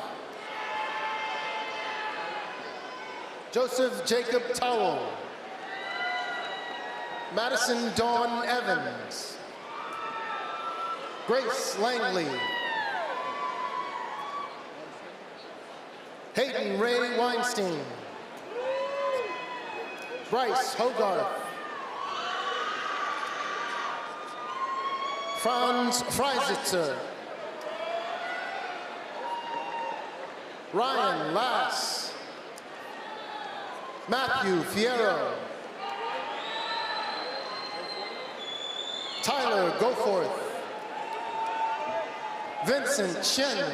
Joseph Jacob Towell. Madison Dawn Evans. Grace Langley. Hayden Ray Weinstein. Bryce Hogarth. Franz Freisitzer. Ryan Lass. Matthew Fierro. Tyler Goforth. Vincent Chen.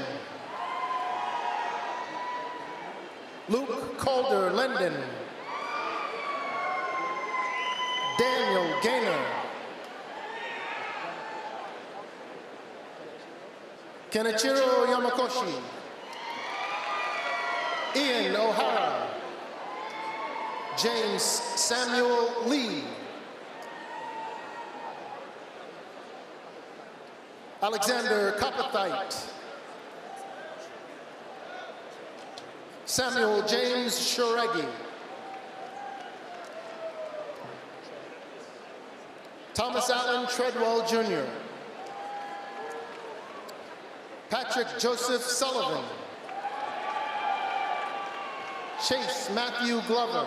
Luke Calder Linden. Daniel Gaynor. Kenichiro Yamakoshi. Ian O'Hara. James Samuel Lee. Alexander Copperthite. Samuel James Shoregi. Thomas Allen Treadwell Jr. Patrick Joseph Sullivan. Chase Matthew Glover.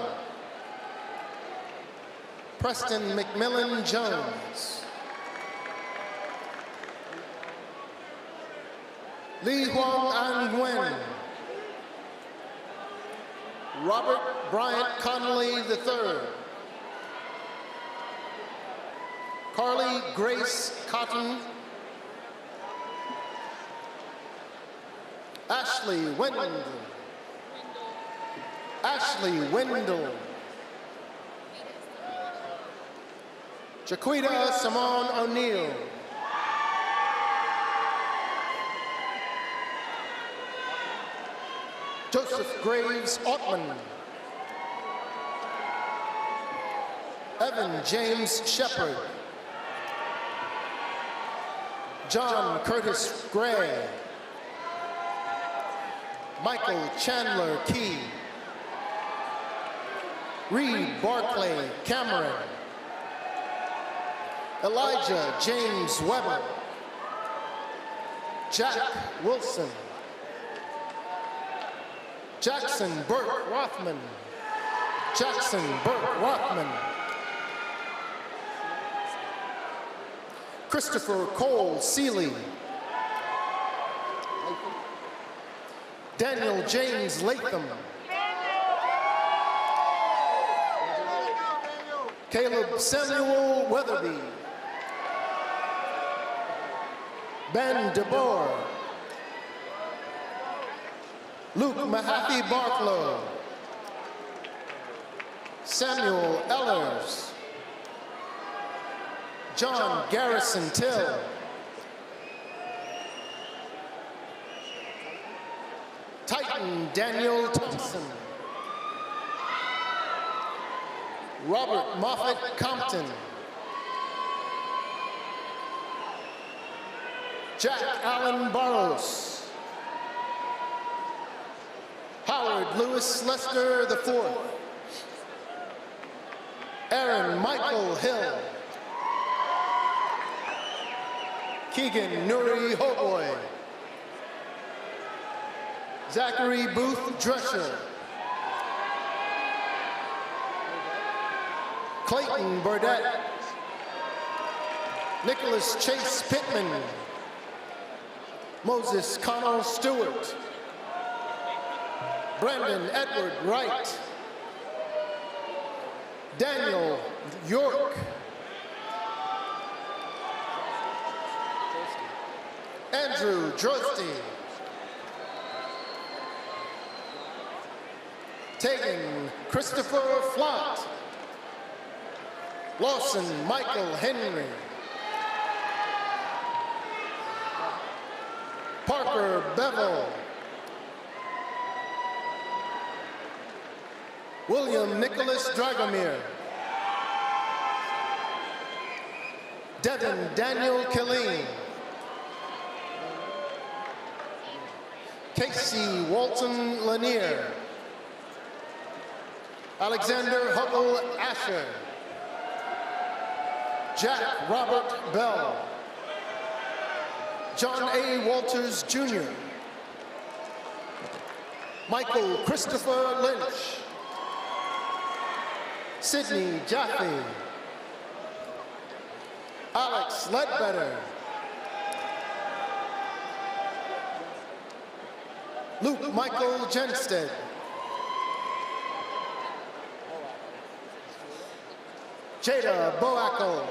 Preston McMillan Jones. Li Huang An Nguyen. Robert Bryant Connolly III. Carly Grace Cotton. Ashley Wendell. Ashley Wendell. Jaquita Simone O'Neill. Joseph Graves Ottman. Evan James Shepard. John Curtis Gray. Michael Chandler Key, Reed Barclay Cameron, Elijah James Weber, Jack Wilson, Jackson Burke Rothman, Jackson Burke Rothman, Christopher Cole Seeley, Daniel James Latham, Caleb Samuel Weatherby, Ben DeBoer, Luke Mahaffey Barklow, Samuel Ellers, John Garrison Till, Titan Daniel Thompson, Robert Moffett Compton, Jack Allen Barros, Howard Lewis Lester IV, Aaron Michael Hill, Keegan Nuri Hoboy, Zachary Booth Drescher, Clayton Burdett, Nicholas Chase Pittman, Moses Connell Stewart, Brandon Edward Wright, Daniel York, Andrew Drosty, Tegan Christopher Flott, Lawson Michael Henry, Parker Bevel, William Nicholas Dragomir, Devin Daniel Killeen, Casey Walton Lanier, Alexander Hubble Asher, Jack Robert Bell, John A. Walters Jr., Michael Christopher Lynch, Sidney Jaffe, Alex Ledbetter, Luke Michael Jenstead, Jada Boackle,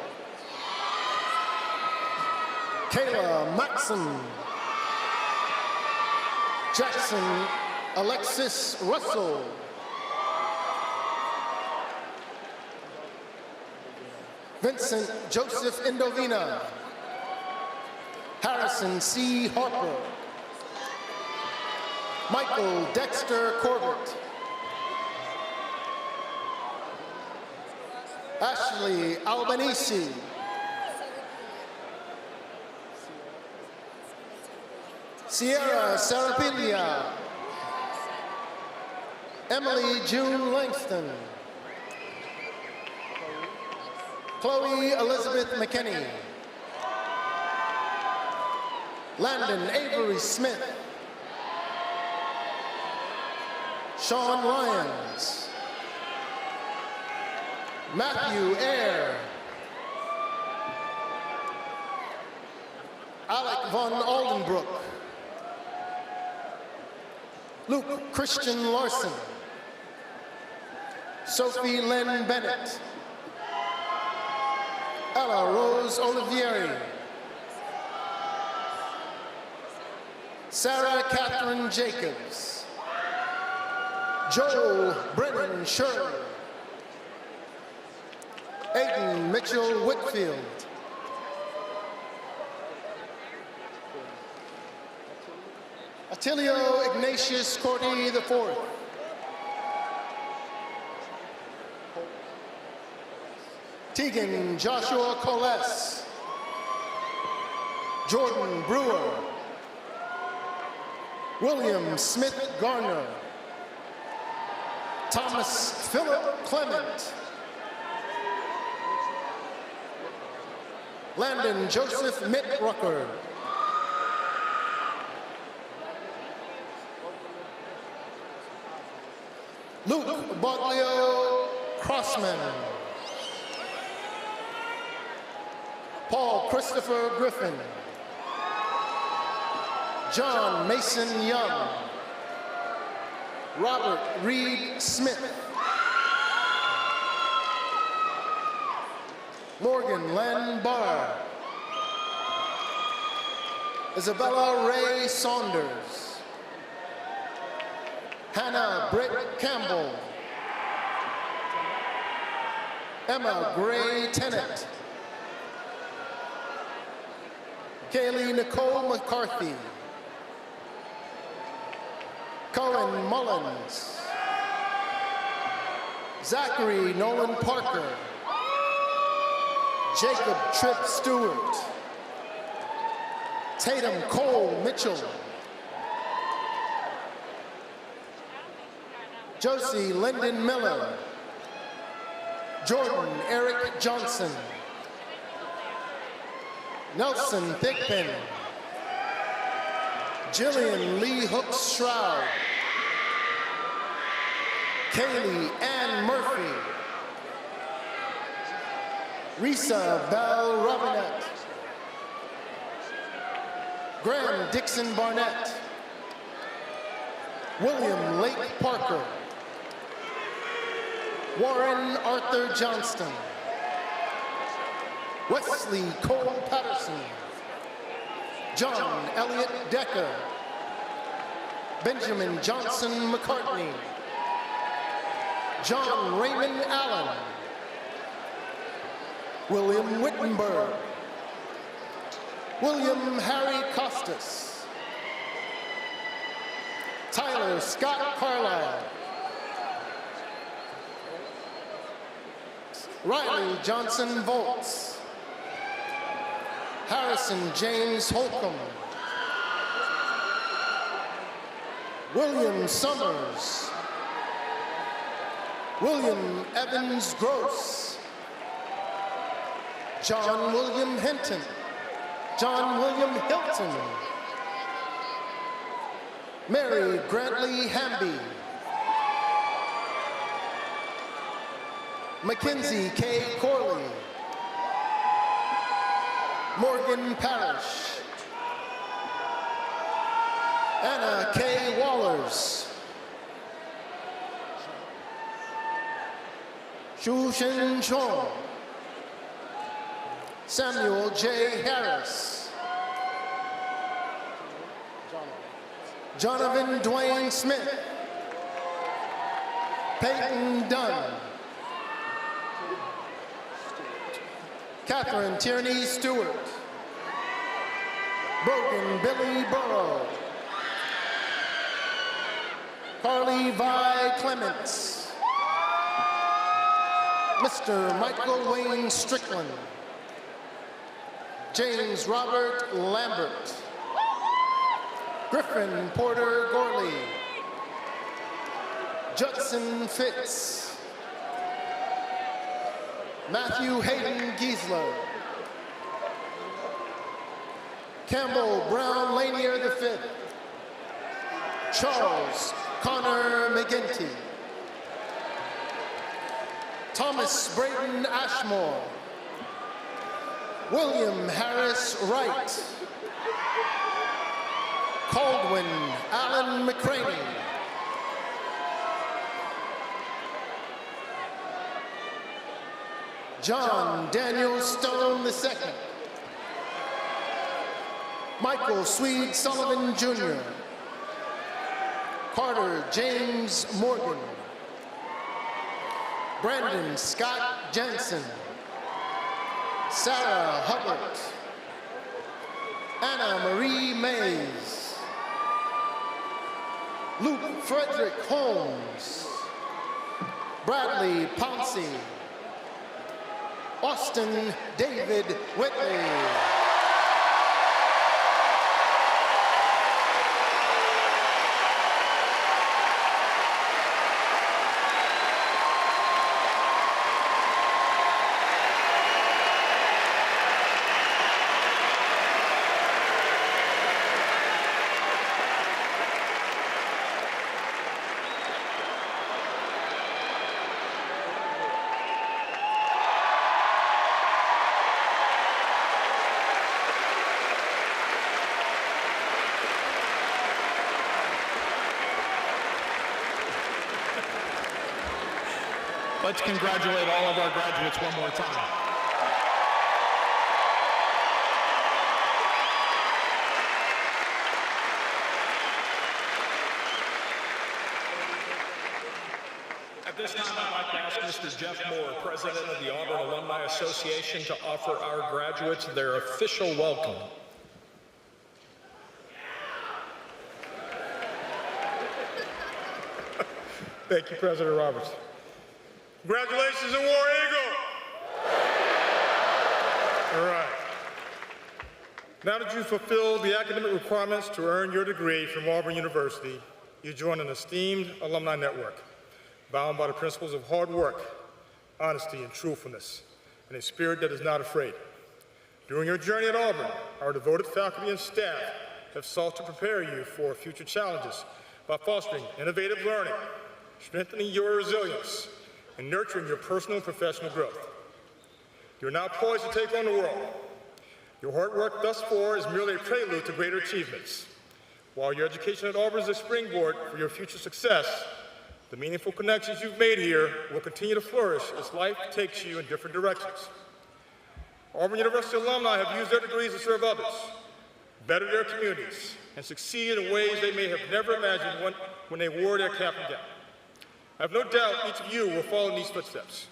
Kayla Maxson, Jackson Alexis Russell, Vincent Joseph Indovina, Harrison C. Harper, Michael Dexter Corbett, Ashley Albanese, Sierra Sarapilia, Emily June Langston, Chloe Elizabeth McKinney, Landon Avery Smith, Sean Lyons, Matthew Eyre, Alec von Oldenbrook, Luke Christian Larson, Sophie Lynn Bennett, Ella Rose Olivieri, Sarah Catherine Jacobs, Joel Brennan Shirley, Aiden Mitchell Whitfield, Attilio Ignatius Cordy IV, Tegan Joshua Coles, Jordan Brewer, William Smith Garner. Thomas Philip Clement. Landon Joseph Mitrucker. Luke Boglio Crossman. Paul Christopher Griffin. John Mason Young. Robert Reed Smith. Morgan Len Barr. Isabella Ray Saunders. Hannah Britt Campbell. Emma Gray Tennant. Kaylee Nicole McCarthy. Cohen Mullins. Zachary Nolan Parker. Jacob Tripp Stewart. Tatum Cole Mitchell. Josie Lyndon Miller. Jordan Eric Johnson. Nelson Thigpen. Jillian Lee Hooks Shroud. Kaylee Ann Murphy. Risa Bell Robinette. Graham Dixon Barnett. William Lake Parker. Warren Arthur Johnston. Wesley Cole Patterson. John Elliott Decker. Benjamin Johnson McCartney. John Raymond Allen. William Wittenberg. William Harry Costas. Tyler Scott Carlisle. Riley Johnson Volts. Harrison James Holcomb. William Summers. William Evans Gross. John William Hinton. John William Hilton. Mary Grantley Hamby. Mackenzie K. Corley. Morgan Parrish. Anna K. Wallers. Shu Shin Chong. Samuel J. Harris. Jonathan Dwayne Smith. Peyton Dunn. Catherine Tierney Stewart. Brogan Billy Burrow. Carly Vi Clements. Mr. Michael Wayne Strickland. James Robert Lambert. Griffin Porter Gorley. Judson Fitz. Matthew Hayden Giesler. Campbell Brown Lanier V. Charles Connor McGinty. Thomas Braden Ashmore. William Harris Wright. Caldwin Allen McCraney. John Daniel Stone II. Michael Swede Sullivan Jr. Carter James Morgan. Brandon Scott Jensen. Sarah Hubbard. Anna Marie Mays. Luke Frederick Holmes. Bradley Pouncey. Austin David Whitley. Let's congratulate all of our graduates one more time. At this time, I'd like to ask Mr. Jeff Moore, President of the Auburn Alumni Association, to offer our graduates their official welcome. Thank you, President Roberts. Congratulations and War Eagle! All right. Now that you've fulfilled the academic requirements to earn your degree from Auburn University, you join an esteemed alumni network, bound by the principles of hard work, honesty, and truthfulness, and a spirit that is not afraid. During your journey at Auburn, our devoted faculty and staff have sought to prepare you for future challenges by fostering innovative learning, strengthening your resilience, and nurturing your personal and professional growth. You're now poised to take on the world. Your hard work thus far is merely a prelude to greater achievements. While your education at Auburn is a springboard for your future success, the meaningful connections you've made here will continue to flourish as life takes you in different directions. Auburn University alumni have used their degrees to serve others, better their communities, and succeed in ways they may have never imagined when they wore their cap and gown. I have no doubt each of you will follow in these footsteps.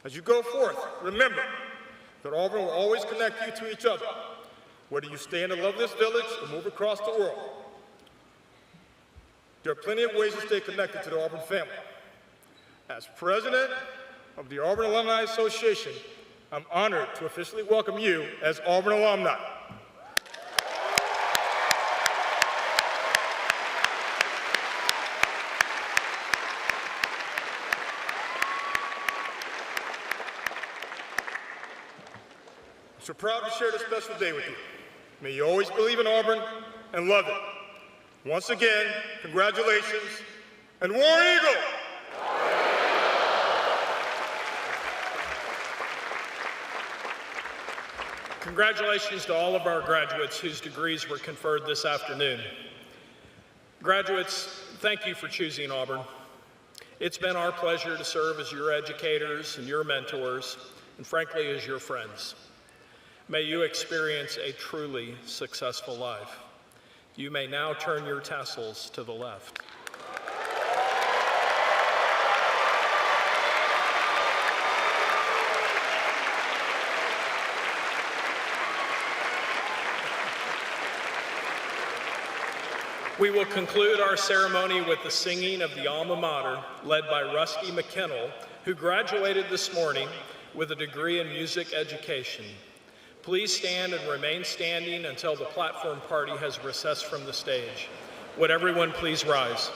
As you go forth, remember that Auburn will always connect you to each other, whether you stay in the loveless village or move across the world. There are plenty of ways to stay connected to the Auburn family. As president of the Auburn Alumni Association, I'm honored to officially welcome you as Auburn alumni. I'm so proud to share this special day with you. May you always believe in Auburn and love it. Once again, congratulations, and War Eagle! Congratulations to all of our graduates whose degrees were conferred this afternoon. Graduates, thank you for choosing Auburn. It's been our pleasure to serve as your educators and your mentors, and frankly, as your friends. May you experience a truly successful life. You may now turn your tassels to the left. We will conclude our ceremony with the singing of the Alma Mater, led by Rusty McKinnell, who graduated this morning with a degree in music education. Please stand and remain standing until the platform party has recessed from the stage. Would everyone please rise?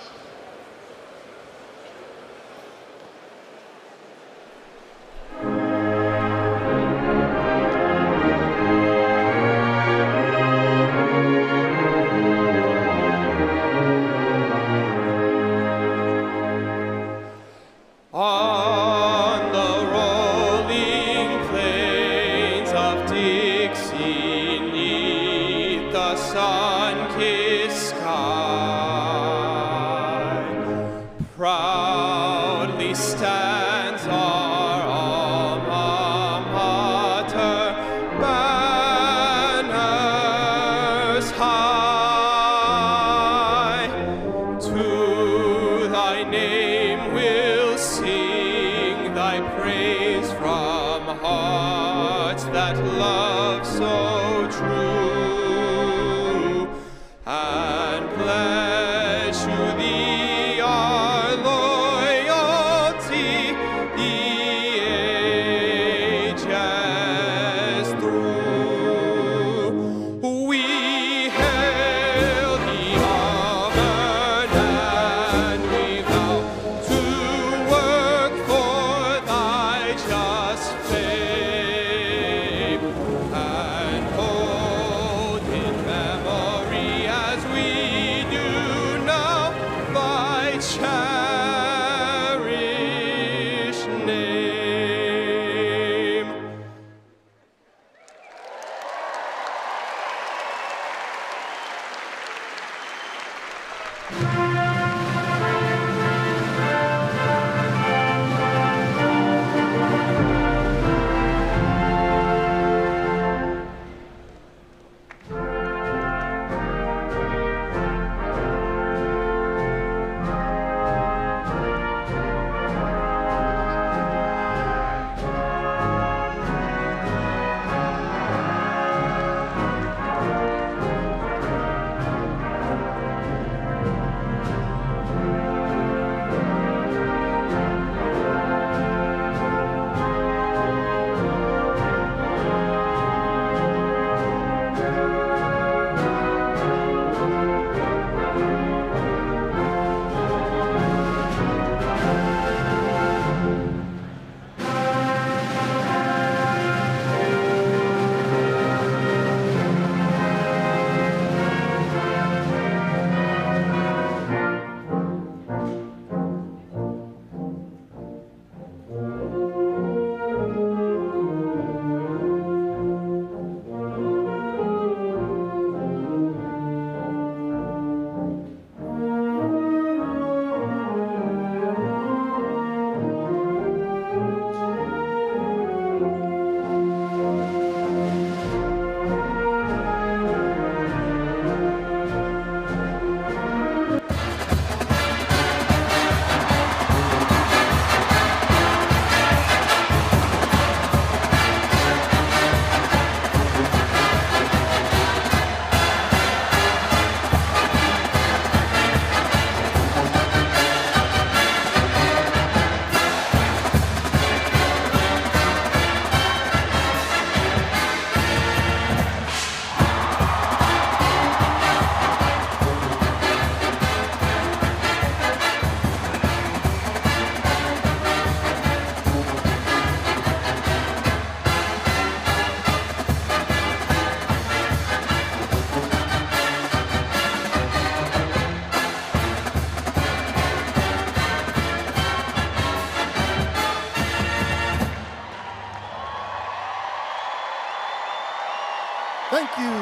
Thank you.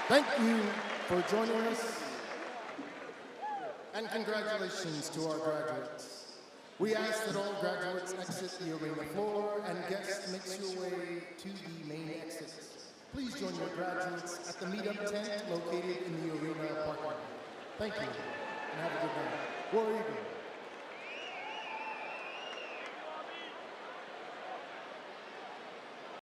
Thank you for joining us. And congratulations to our graduates. We ask that all graduates exit the arena floor and guests make your way to the main exit. Please join your graduates at the meetup tent located in the arena parking lot. Thank you, and have a good night. War Eagle.